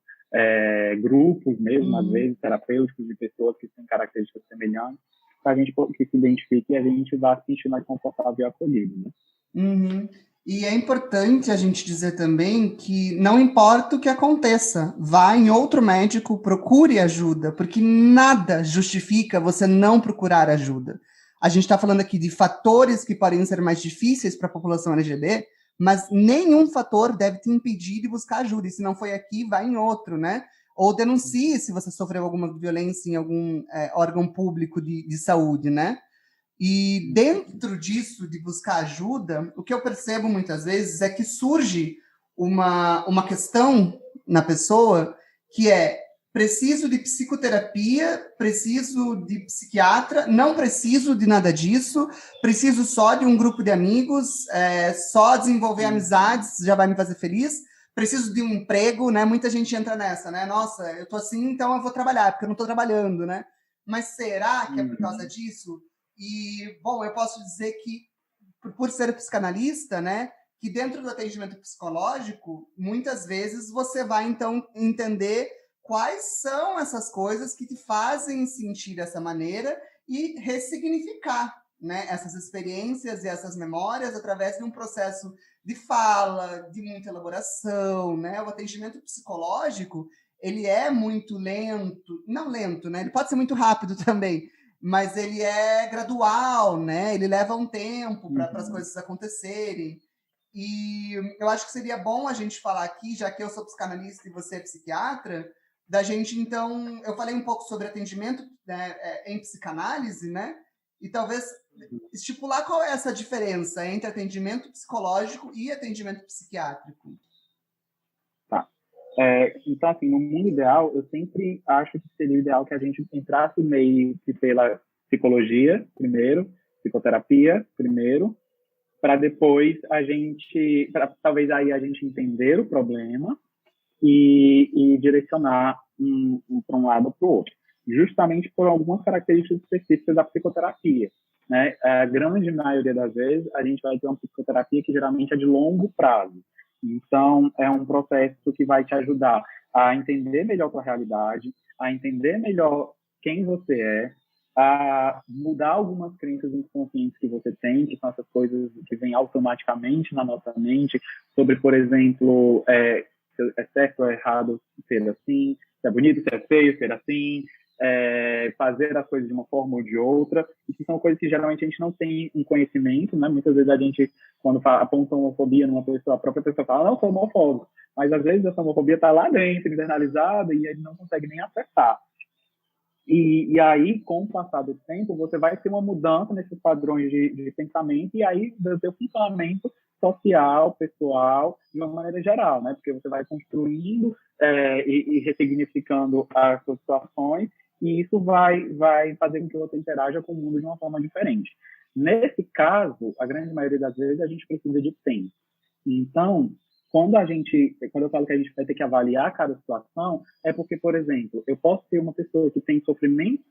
grupos mesmo, às vezes, terapêuticos de pessoas que têm características semelhantes, para a gente que se identifique e a gente vá se sentir mais confortável e acolhido, né? E é importante a gente dizer também que não importa o que aconteça, vá em outro médico, procure ajuda, porque nada justifica você não procurar ajuda. A gente está falando aqui de fatores que podem ser mais difíceis para a população LGBT, mas nenhum fator deve te impedir de buscar ajuda. E se não foi aqui, vá em outro, né? Ou denuncie se você sofreu alguma violência em algum órgão público de saúde, né? E dentro disso, de buscar ajuda, o que eu percebo muitas vezes é que surge uma questão na pessoa que é: preciso de psicoterapia, preciso de psiquiatra, não preciso de nada disso, preciso só de um grupo de amigos, só desenvolver amizades já vai me fazer feliz, preciso de um emprego, né? Muita gente entra nessa, né? Nossa, eu tô assim, então eu vou trabalhar, porque eu não tô trabalhando, né? Mas será que é por causa disso? E, bom, eu posso dizer que, por ser psicanalista, né, que dentro do atendimento psicológico, muitas vezes você vai, então, entender quais são essas coisas que te fazem sentir dessa maneira e ressignificar, né, essas experiências e essas memórias através de um processo de fala, de muita elaboração, né? O atendimento psicológico, ele é muito lento, não lento, né? Ele pode ser muito rápido também, mas ele é gradual, né? Ele leva um tempo para as coisas acontecerem. E eu acho que seria bom a gente falar aqui, já que eu sou psicanalista e você é psiquiatra, da gente, então... Eu falei um pouco sobre atendimento, né, em psicanálise, né? E talvez estipular qual é essa diferença entre atendimento psicológico e atendimento psiquiátrico. Tá. Então, assim, no mundo ideal, eu sempre acho que seria ideal que a gente entrasse meio que pela psicologia primeiro, psicoterapia primeiro, para depois talvez aí a gente entender o problema e direcionar para um lado ou para o outro, justamente por algumas características específicas da psicoterapia, né? A grande maioria das vezes, a gente vai ter uma psicoterapia que geralmente é de longo prazo. Então, é um processo que vai te ajudar a entender melhor a tua realidade, a entender melhor quem você é, a mudar algumas crenças inconscientes que você tem, que são essas coisas que vêm automaticamente na nossa mente, sobre, por exemplo, se é certo ou errado ser assim, se é bonito, se é feio ser assim, fazer as coisas de uma forma ou de outra, e que são coisas que geralmente a gente não tem um conhecimento, né? Muitas vezes a gente, quando aponta homofobia numa pessoa, a própria pessoa fala, não, sou homofóbico, mas às vezes essa homofobia está lá dentro, internalizada, e ele não consegue nem acessar. E aí, com o passar do tempo, você vai ter uma mudança nesses padrões de pensamento e aí do seu funcionamento social, pessoal, de uma maneira geral, né? Porque você vai construindo e ressignificando as suas situações e isso vai fazer com que você interaja com o mundo de uma forma diferente. Nesse caso, a grande maioria das vezes, a gente precisa de tempo. Então, quando eu falo que a gente vai ter que avaliar cada situação, é porque, por exemplo, eu posso ter uma pessoa que tem sofrimento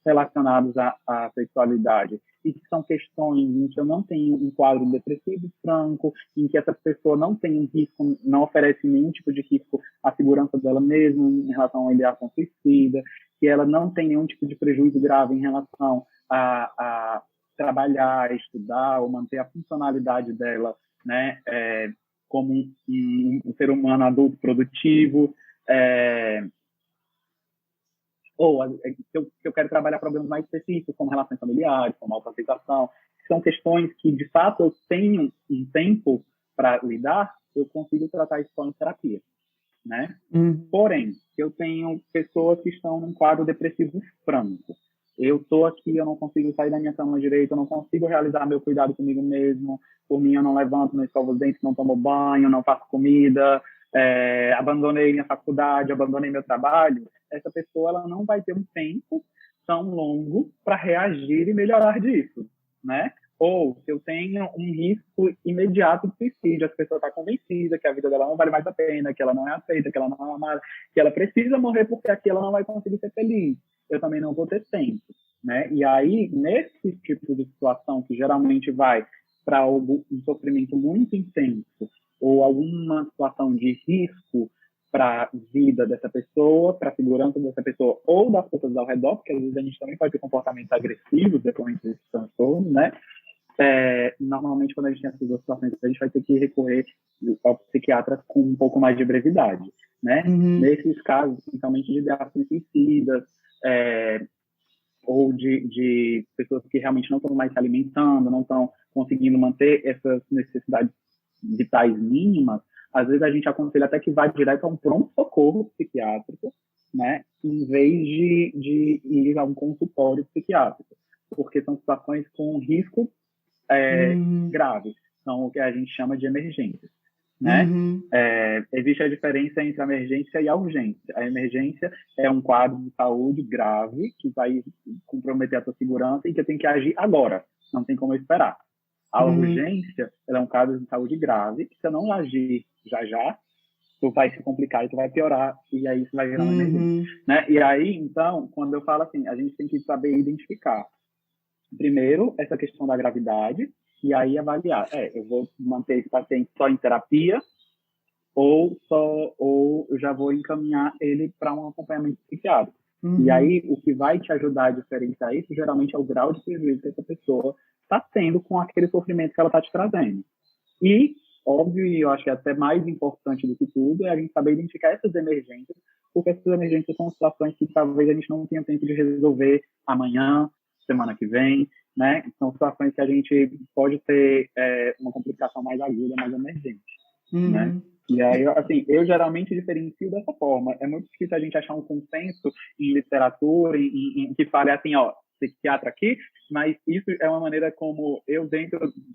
relacionados à sexualidade, e que são questões em que eu não tenho um quadro depressivo franco, em que essa pessoa não tem um risco, não oferece nenhum tipo de risco à segurança dela mesma em relação à ideação suicida, que ela não tem nenhum tipo de prejuízo grave em relação a trabalhar, estudar ou manter a funcionalidade dela, né, como um ser humano adulto produtivo, ou eu quero trabalhar problemas mais específicos, como relações familiares, como autoaceitação, que são questões que, de fato, eu tenho um tempo para lidar, eu consigo tratar isso só em terapia, né? Porém, eu tenho pessoas que estão num quadro depressivo franco. Eu estou aqui, eu não consigo sair da minha cama direito, eu não consigo realizar meu cuidado comigo mesmo, por mim eu não levanto, não escovo os dentes, não tomo banho, não faço comida, abandonei minha faculdade, abandonei meu trabalho. Essa pessoa ela não vai ter um tempo tão longo para reagir e melhorar disso, né? Ou se eu tenho um risco imediato de suicídio, essa pessoa está convencida que a vida dela não vale mais a pena, que ela não é aceita, que ela não é amada, que ela precisa morrer porque aqui ela não vai conseguir ser feliz. Eu também não vou ter tempo, né? E aí, nesse tipo de situação, que geralmente vai para um sofrimento muito intenso ou alguma situação de risco para a vida dessa pessoa, para a segurança dessa pessoa ou das pessoas ao redor, porque às vezes a gente também pode ter comportamentos agressivos depois desses transtornos, né? Normalmente, quando a gente tem essas duas situações, a gente vai ter que recorrer ao psiquiatra com um pouco mais de brevidade, né? Nesses casos, principalmente de ideações suicidas, ou de pessoas que realmente não estão mais se alimentando, não estão conseguindo manter essas necessidades vitais mínimas, às vezes a gente aconselha até que vá direto a um pronto-socorro psiquiátrico, né, em vez de ir a um consultório psiquiátrico, porque são situações com risco grave, são o que a gente chama de emergências, né? Existe a diferença entre a emergência e a urgência. A emergência é um quadro de saúde grave que vai comprometer a sua segurança e que tem que agir agora, não tem como esperar. A urgência ela é um quadro de saúde grave que se eu não agir já, tu vai se complicar e tu vai piorar, e aí isso vai virar uma emergência, né? E aí, então, quando eu falo assim, a gente tem que saber identificar primeiro essa questão da gravidade e aí avaliar, eu vou manter esse paciente só em terapia ou eu já vou encaminhar ele para um acompanhamento psiquiátrico. E aí, o que vai te ajudar a diferenciar isso, geralmente, é o grau de prejuízo que essa pessoa está tendo com aquele sofrimento que ela está te trazendo. E, óbvio, e eu acho que é até mais importante do que tudo, é a gente saber identificar essas emergências, porque essas emergências são situações que talvez a gente não tenha tempo de resolver amanhã, semana que vem, né? São situações que a gente pode ter uma complicação mais aguda, mais emergente, né? E aí, assim, eu geralmente diferencio dessa forma. É muito difícil a gente achar um consenso em literatura, em que fale assim, psiquiatra aqui, mas isso é uma maneira como eu,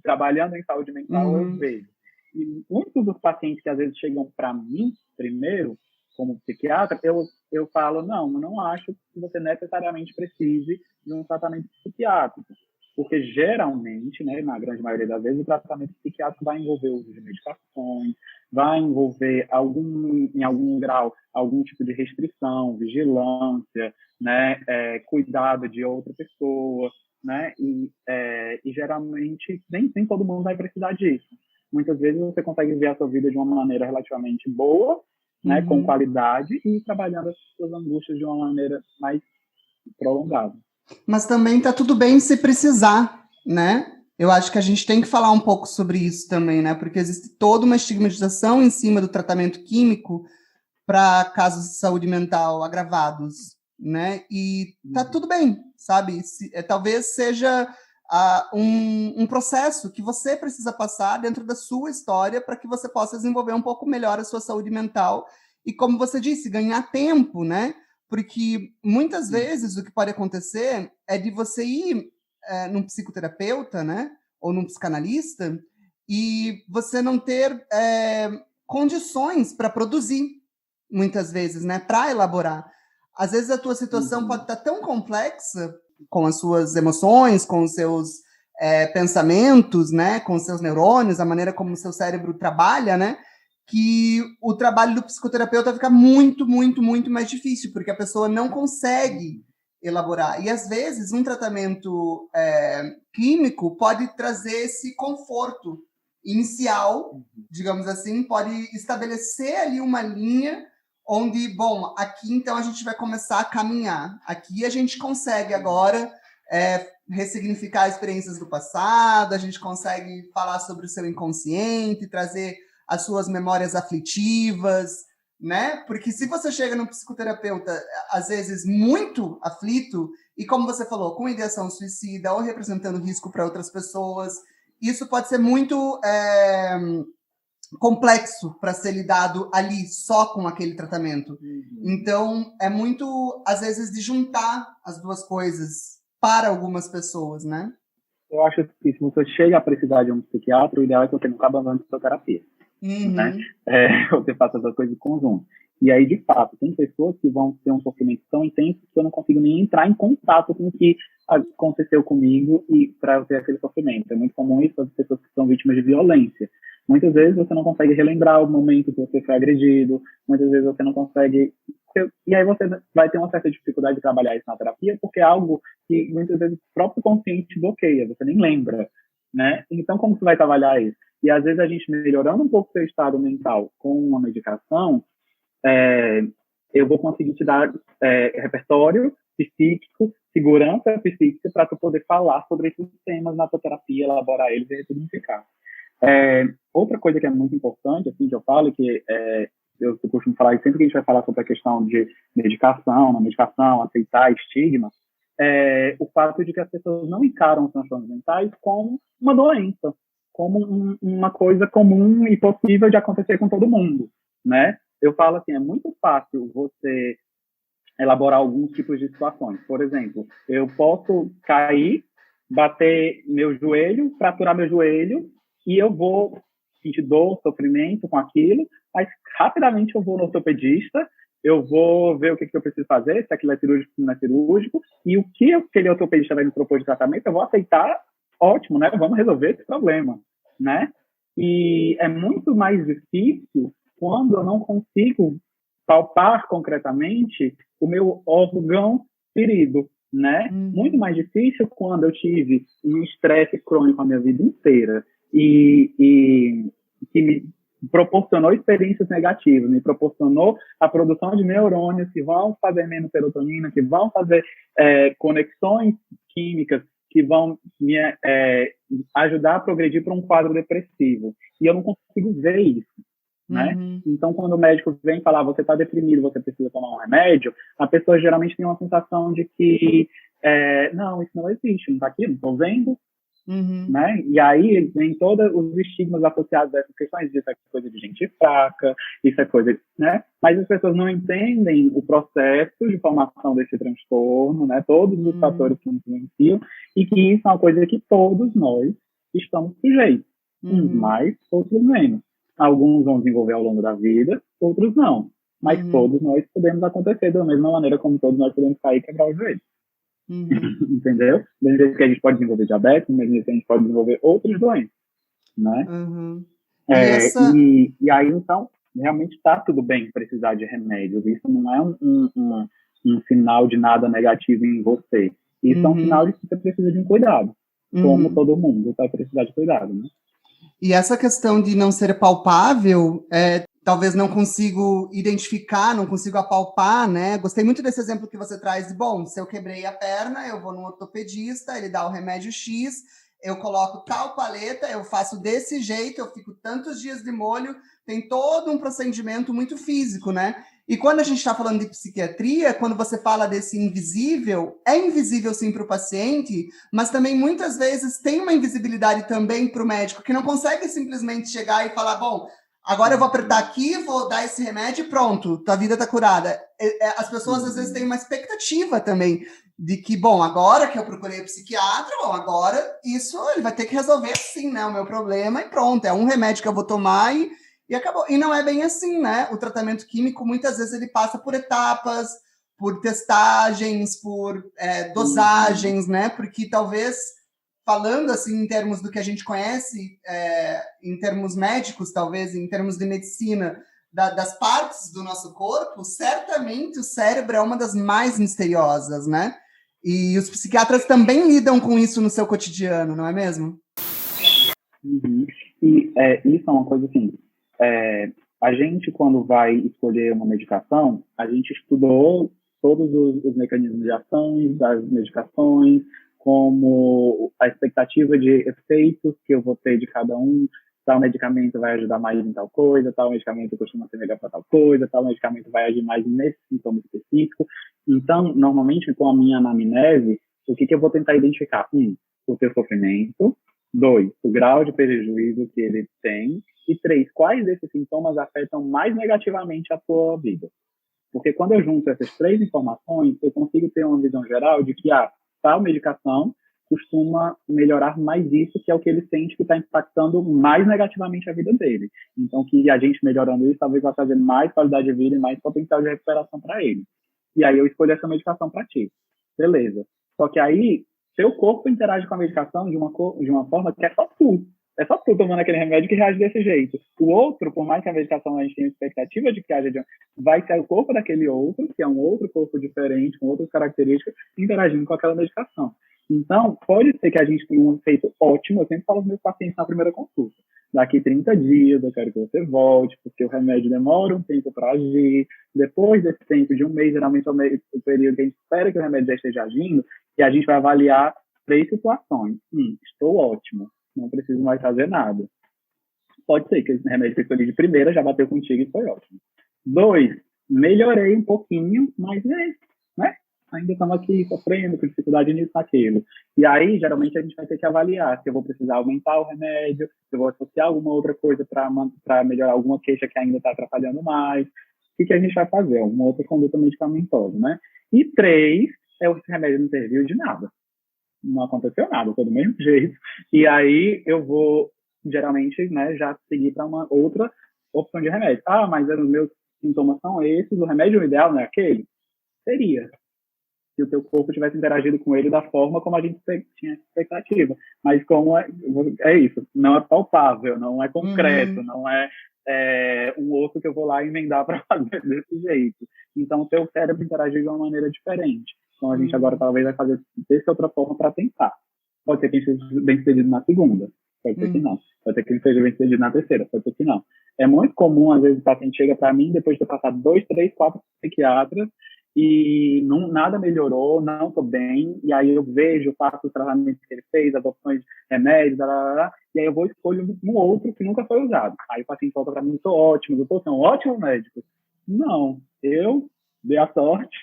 trabalhando em saúde mental, eu vejo. E muitos dos pacientes que às vezes chegam para mim primeiro, como psiquiatra, eu falo, não acho que você necessariamente precise de um tratamento psiquiátrico. Porque, geralmente, né, na grande maioria das vezes, o tratamento psiquiátrico vai envolver o uso de medicações, vai envolver, em algum grau, algum tipo de restrição, vigilância, né, cuidado de outra pessoa, né, e geralmente nem todo mundo vai precisar disso. Muitas vezes você consegue viver a sua vida de uma maneira relativamente boa, né, com qualidade e trabalhando as suas angústias de uma maneira mais prolongada. Mas também tá tudo bem se precisar, né? Eu acho que a gente tem que falar um pouco sobre isso também, né? Porque existe toda uma estigmatização em cima do tratamento químico para casos de saúde mental agravados, né? E tá tudo bem, sabe? Talvez seja um processo que você precisa passar dentro da sua história para que você possa desenvolver um pouco melhor a sua saúde mental e, como você disse, ganhar tempo, né? Porque muitas vezes o que pode acontecer é de você ir num psicoterapeuta, né? Ou num psicanalista e você não ter condições para produzir, muitas vezes, né? Para elaborar. Às vezes a tua situação pode estar tão complexa com as suas emoções, com os seus pensamentos, né? Com os seus neurônios, a maneira como o seu cérebro trabalha, né? Que o trabalho do psicoterapeuta fica muito, muito, muito mais difícil, porque a pessoa não consegue elaborar. E, às vezes, um tratamento químico pode trazer esse conforto inicial, digamos assim, pode estabelecer ali uma linha onde, bom, aqui então a gente vai começar a caminhar. Aqui a gente consegue agora ressignificar experiências do passado, a gente consegue falar sobre o seu inconsciente, trazer as suas memórias aflitivas, né? Porque se você chega no psicoterapeuta, às vezes muito aflito, e como você falou, com ideação suicida ou representando risco para outras pessoas, isso pode ser muito complexo para ser lidado ali só com aquele tratamento. Então, é muito, às vezes, de juntar as duas coisas para algumas pessoas, né? Eu acho que se você chega a precisar de um psiquiatra, o ideal é que você nunca abandone sua terapia. Né? Você faça essa coisa em conjunto. E aí, de fato, tem pessoas que vão ter um sofrimento tão intenso que eu não consigo nem entrar em contato com o que aconteceu comigo e para eu ter aquele sofrimento. É muito comum isso as pessoas que são vítimas de violência. Muitas vezes você não consegue relembrar o momento que você foi agredido, muitas vezes você não consegue... E aí você vai ter uma certa dificuldade de trabalhar isso na terapia, porque é algo que muitas vezes o próprio consciente bloqueia, você nem lembra, né? Então, como você vai trabalhar isso? E às vezes a gente melhorando um pouco o seu estado mental com uma medicação, eu vou conseguir te dar repertório psíquico, segurança psíquica para tu poder falar sobre esses temas na tua terapia, elaborar eles e ressignificar. Outra coisa que é muito importante, assim, que eu falo, que eu costumo falar, e sempre que a gente vai falar sobre a questão de medicação, aceitar estigma, o fato de que as pessoas não encaram os transtornos mentais como uma doença, como uma coisa comum e possível de acontecer com todo mundo, né? Eu falo assim, é muito fácil você elaborar alguns tipos de situações. Por exemplo, eu posso cair, bater meu joelho, fraturar meu joelho, e eu vou sentir dor, sofrimento com aquilo, mas rapidamente eu vou no ortopedista, eu vou ver o que eu preciso fazer, se aquilo é cirúrgico, se não é cirúrgico, e o que aquele ortopedista vai me propor de tratamento, eu vou aceitar, ótimo, né? Vamos resolver esse problema, né? E é muito mais difícil quando eu não consigo palpar concretamente o meu órgão ferido, né? Muito mais difícil quando eu tive um estresse crônico a minha vida inteira e que me proporcionou experiências negativas, me proporcionou a produção de neurônios que vão fazer menos serotonina, que vão fazer conexões químicas que vão me ajudar a progredir para um quadro depressivo. E eu não consigo ver isso, né? Então, quando o médico vem falar, você está deprimido, você precisa tomar um remédio, a pessoa geralmente tem uma sensação de que, não, isso não existe, não está aqui, não estou vendo, né? E aí vem todos os estigmas associados a essas questões, isso é coisa de gente fraca, isso é coisa, né? Mas as pessoas não entendem o processo de formação desse transtorno, né? Todos os fatores que influenciam, e que isso é uma coisa que todos nós estamos sujeitos, uns mais, outros menos. Alguns vão desenvolver ao longo da vida, outros não. Mas todos nós podemos acontecer da mesma maneira como todos nós podemos cair e quebrar o joelho. Entendeu? Da mesma vez que a gente pode desenvolver diabetes, da mesma vez que a gente pode desenvolver outras doenças, né? E aí, então, realmente está tudo bem precisar de remédios. Isso não é um sinal de nada negativo em você. Isso é um sinal de que você precisa de um cuidado. Como todo mundo vai precisar de cuidado, né? E essa questão de não ser palpável, talvez não consigo identificar, não consigo apalpar, né? Gostei muito desse exemplo que você traz de, bom, se eu quebrei a perna, eu vou no ortopedista, ele dá o remédio X, eu coloco tal paleta, eu faço desse jeito, eu fico tantos dias de molho, tem todo um procedimento muito físico, né? E quando a gente está falando de psiquiatria, quando você fala desse invisível, é invisível sim para o paciente, mas também muitas vezes tem uma invisibilidade também para o médico, que não consegue simplesmente chegar e falar, bom, agora eu vou apertar aqui, vou dar esse remédio e pronto, tua vida está curada. As pessoas às vezes têm uma expectativa também de que, bom, agora que eu procurei o psiquiatra, bom, agora isso ele vai ter que resolver assim, né, o meu problema e pronto, é um remédio que eu vou tomar e acabou. E não é bem assim, né? O tratamento químico, muitas vezes, ele passa por etapas, por testagens, por dosagens, né? Porque talvez, falando assim em termos do que a gente conhece, em termos médicos, talvez, em termos de medicina, das partes do nosso corpo, certamente o cérebro é uma das mais misteriosas, né? E os psiquiatras também lidam com isso no seu cotidiano, não é mesmo? Uhum. E isso é uma coisa assim, a gente, quando vai escolher uma medicação, a gente estudou todos os mecanismos de ações das medicações, como a expectativa de efeitos que eu vou ter de cada um. Tal medicamento vai ajudar mais em tal coisa, tal medicamento costuma ser melhor para tal coisa, tal medicamento vai agir mais nesse sintoma específico. Então, normalmente, com a minha anamnese, o que eu vou tentar identificar? O teu sofrimento. 2, o grau de prejuízo que ele tem. E 3, quais desses sintomas afetam mais negativamente a tua vida? Porque quando eu junto essas 3 informações, eu consigo ter uma visão geral de que tal medicação costuma melhorar mais isso, que é o que ele sente que está impactando mais negativamente a vida dele. Então, que a gente melhorando isso, talvez vai trazer mais qualidade de vida e mais potencial de recuperação para ele. E aí eu escolho essa medicação para ti. Beleza. Só que aí, seu corpo interage com a medicação de uma forma que é só tu. É só tu tomando aquele remédio que reage desse jeito. O outro, por mais que a medicação a gente tenha expectativa de que haja, vai ser o corpo daquele outro, que é um outro corpo diferente, com outras características, interagindo com aquela medicação. Então, pode ser que a gente tenha um efeito ótimo. Eu sempre falo aos meus pacientes na primeira consulta. Daqui 30 dias eu quero que você volte, porque o remédio demora um tempo para agir. Depois desse tempo, de um mês, geralmente é o período que a gente espera que o remédio já esteja agindo, e a gente vai avaliar 3 situações. Estou ótimo, não preciso mais fazer nada. Pode ser que esse remédio que eu escolhi de primeira já bateu contigo e foi ótimo. 2, melhorei um pouquinho, mas né? Ainda estamos aqui sofrendo com dificuldade nisso, naquilo. E aí, geralmente, a gente vai ter que avaliar se eu vou precisar aumentar o remédio, se eu vou associar alguma outra coisa para melhorar alguma queixa que ainda está atrapalhando mais. O que a gente vai fazer? Alguma outra conduta medicamentosa, né? E 3, esse remédio não serviu de nada. Não aconteceu nada, foi do mesmo jeito. E aí, eu vou, geralmente, né, já seguir para uma outra opção de remédio. Mas os meus sintomas são esses, o remédio ideal não é aquele? Seria. Se o teu corpo tivesse interagido com ele da forma como a gente tinha expectativa. Mas como é isso, não é palpável, não é concreto, não é um osso que eu vou lá emendar para fazer desse jeito. Então, o teu cérebro interagir de uma maneira diferente. Então, a gente agora talvez vai fazer dessa outra forma para tentar. Pode ser que ele seja bem sucedido na segunda, pode ser que não. Pode ser que ele seja bem sucedido na terceira, pode ser que não. É muito comum, às vezes, o paciente chega para mim depois de ter passado 2, 3, 4 psiquiatras e nada melhorou, não estou bem, e aí eu vejo, faço os tratamentos que ele fez, as opções de remédios, e aí eu vou escolher um outro que nunca foi usado. Aí o paciente volta para mim, estou ótimo, doutor, você é um ótimo médico. Não, eu dei a sorte,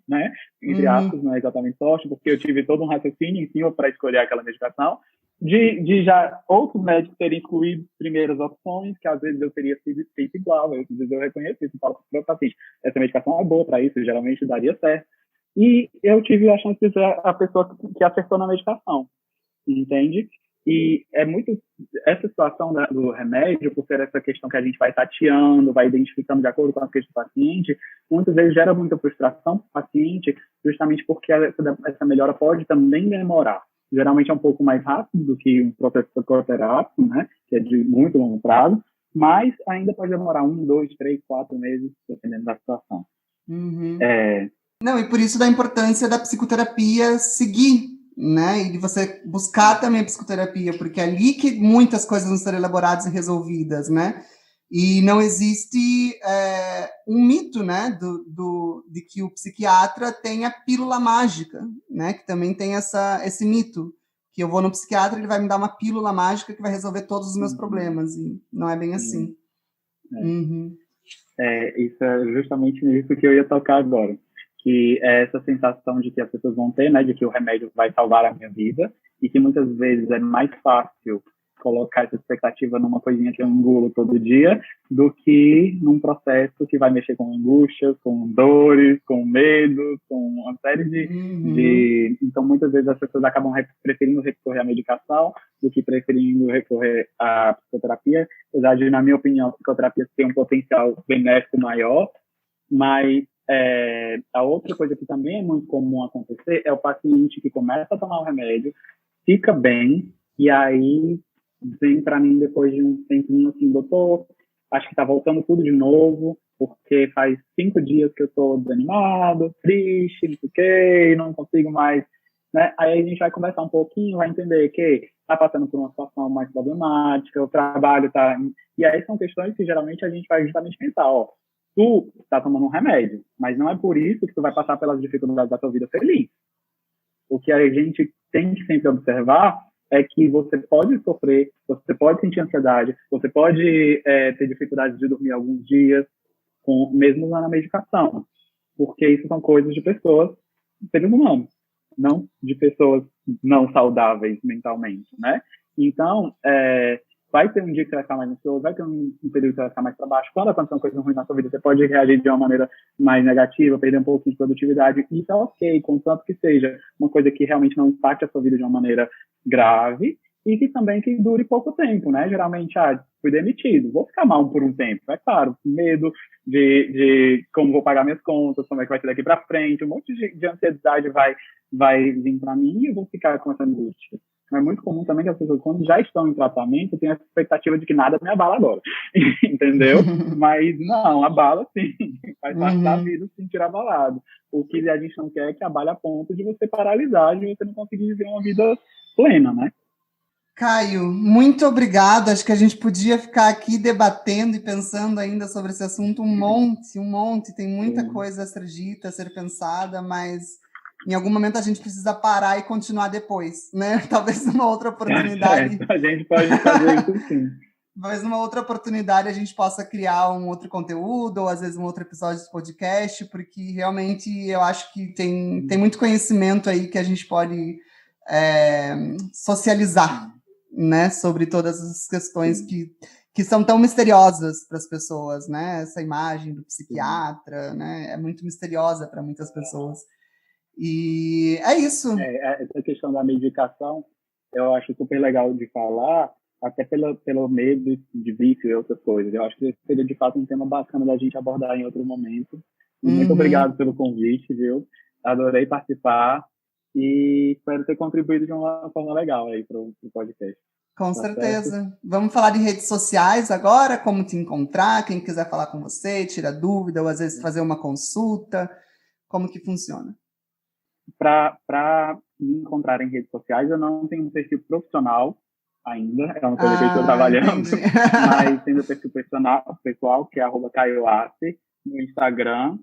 né? Entre aspas, não é exatamente sorte, porque eu tive todo um raciocínio em cima para escolher aquela medicação, de já outros médicos terem incluído primeiras opções, que às vezes eu teria sido feito igual, às vezes eu reconheço isso e falo para o paciente, essa medicação é boa para isso, geralmente daria certo. E eu tive a chance de ser a pessoa que acertou na medicação, entende? E é muito essa situação do remédio, por ser essa questão que a gente vai tateando, vai identificando de acordo com as questões do paciente, muitas vezes gera muita frustração para o paciente, justamente porque essa melhora pode também demorar. Geralmente é um pouco mais rápido do que um processo psicoterápico, né, que é de muito longo prazo, mas ainda pode demorar 1, 2, 3, 4 meses, dependendo da situação. Não, e por isso da importância da psicoterapia seguir, né, e de você buscar também a psicoterapia, porque é ali que muitas coisas vão ser elaboradas e resolvidas, né, e não existe um mito, né, de que o psiquiatra tem a pílula mágica, né, que também tem esse mito, que eu vou no psiquiatra, ele vai me dar uma pílula mágica que vai resolver todos os meus problemas, e não é bem assim. Isso é justamente nisso que eu ia tocar agora, que é essa sensação de que as pessoas vão ter, né, de que o remédio vai salvar a minha vida, e que muitas vezes é mais fácil colocar essa expectativa numa coisinha que eu engulo todo dia, do que num processo que vai mexer com angústias, com dores, com medos, com uma série de... Então, muitas vezes as pessoas acabam preferindo recorrer à medicação do que preferindo recorrer à psicoterapia, apesar de, na minha opinião, a psicoterapia tem um potencial benéfico maior, mas a outra coisa que também é muito comum acontecer é o paciente que começa a tomar o remédio, fica bem, e aí vem para mim depois de um tempinho assim, doutor, acho que tá voltando tudo de novo, porque faz 5 dias que eu tô desanimado, triste, não sei o quê, não consigo mais, né? Aí a gente vai conversar um pouquinho, vai entender que tá passando por uma situação mais problemática, o trabalho tá... E aí são questões que geralmente a gente vai justamente pensar, ó, tu tá tomando um remédio, mas não é por isso que tu vai passar pelas dificuldades da tua vida feliz. O que a gente tem que sempre observar é que você pode sofrer, você pode sentir ansiedade, você pode ter dificuldade de dormir alguns dias, mesmo usando a medicação, porque isso são coisas de pessoas, seres humanos, não de pessoas não saudáveis mentalmente, né? Então, vai ter um dia que você vai ficar mais ansioso, vai ter um período que você vai ficar mais para baixo. Quando acontecer uma coisa ruim na sua vida, você pode reagir de uma maneira mais negativa, perder um pouco de produtividade. Isso é ok, contanto que seja uma coisa que realmente não impacte a sua vida de uma maneira grave e que também que dure pouco tempo, né? Geralmente, fui demitido, vou ficar mal por um tempo. É claro, medo de como vou pagar minhas contas, como é que vai ser daqui para frente, um monte de ansiedade vai vir para mim e eu vou ficar com essa angústia. É muito comum também que as pessoas, quando já estão em tratamento, têm a expectativa de que nada me abala agora. Entendeu? Mas não, abala sim. Faz parte da vida se sentir abalado. O que a gente não quer é que abale a ponto de você paralisar, de você não conseguir viver uma vida plena, né? Caio, muito obrigada. Acho que a gente podia ficar aqui debatendo e pensando ainda sobre esse assunto um monte. Tem muita coisa a ser dita, a ser pensada, mas... em algum momento a gente precisa parar e continuar depois, né? Talvez numa outra oportunidade... a gente pode fazer isso sim. Talvez numa outra oportunidade a gente possa criar um outro conteúdo, ou às vezes um outro episódio de podcast, porque realmente eu acho que tem muito conhecimento aí que a gente pode socializar, né? Sobre todas as questões que são tão misteriosas para as pessoas, né? Essa imagem do psiquiatra, né? É muito misteriosa para muitas pessoas. E é isso. Essa questão da medicação, eu acho super legal de falar, até pelo medo de vício e outras coisas. Eu acho que seria, de fato, um tema bacana da gente abordar em outro momento. Muito obrigado pelo convite, viu? Adorei participar e espero ter contribuído de uma forma legal aí para o podcast. Com certeza. Certo? Vamos falar de redes sociais agora, como te encontrar, quem quiser falar com você, tirar dúvida, ou às vezes fazer uma consulta, como que funciona? Para me encontrar em redes sociais, eu não tenho um perfil profissional ainda, é uma coisa que eu estou trabalhando, mas tenho meu perfil pessoal, que é @caioace, no Instagram.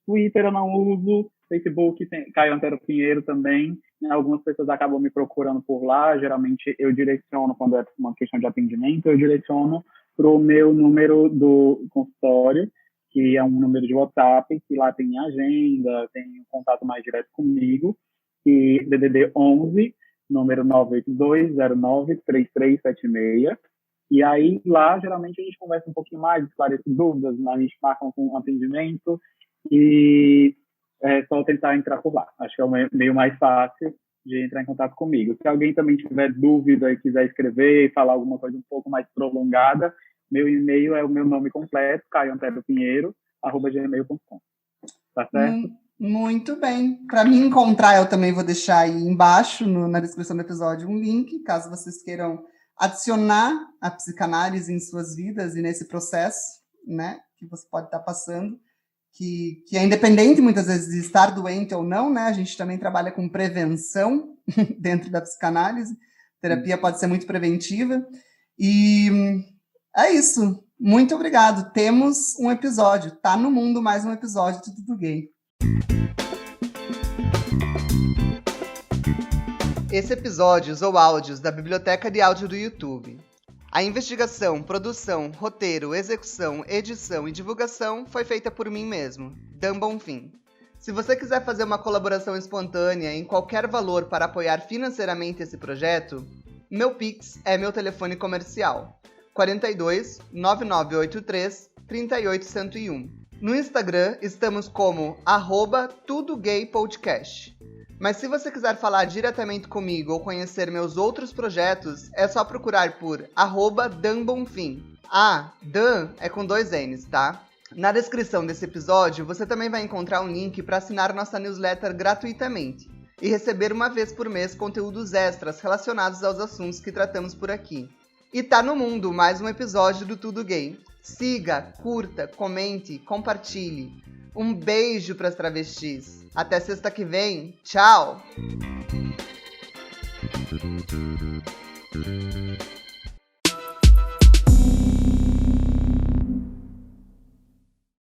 Twitter eu não uso, Facebook tem Caio Antero Pinheiro também. Algumas pessoas acabam me procurando por lá, geralmente eu direciono, quando é uma questão de atendimento, eu direciono para o meu número do consultório, que é um número de WhatsApp, que lá tem agenda, tem um contato mais direto comigo, e DDD 11, número 982093376. E aí, lá, geralmente, a gente conversa um pouquinho mais, esclarece dúvidas, a gente marca um atendimento, e é só tentar entrar por lá. Acho que é o meio mais fácil de entrar em contato comigo. Se alguém também tiver dúvida e quiser escrever e falar alguma coisa um pouco mais prolongada, meu e-mail é o meu nome completo, caioanteropinheiro@gmail.com. Tá certo? Muito bem. Para me encontrar, eu também vou deixar aí embaixo, na descrição do episódio, um link, caso vocês queiram adicionar a psicanálise em suas vidas e nesse processo, né, que você pode estar passando, que é independente, muitas vezes, de estar doente ou não, né? A gente também trabalha com prevenção dentro da psicanálise. Terapia pode ser muito preventiva. E é isso. Muito obrigado. Temos um episódio. Tá no mundo mais um episódio de Tudo Gay. Esse episódio usou áudios da biblioteca de áudio do YouTube. A investigação, produção, roteiro, execução, edição e divulgação foi feita por mim mesmo, Dan Bonfim. Se você quiser fazer uma colaboração espontânea em qualquer valor para apoiar financeiramente esse projeto, meu Pix é meu telefone comercial, 42 9983 38101. No Instagram estamos como @tudogaypodcast. Mas se você quiser falar diretamente comigo ou conhecer meus outros projetos, é só procurar por @danbonfim. Dan é com 2 N's, tá? Na descrição desse episódio, você também vai encontrar um link para assinar nossa newsletter gratuitamente e receber uma vez por mês conteúdos extras relacionados aos assuntos que tratamos por aqui. E tá no mundo mais um episódio do Tudo Gay. Siga, curta, comente, compartilhe. Um beijo para as travestis. Até sexta que vem. Tchau!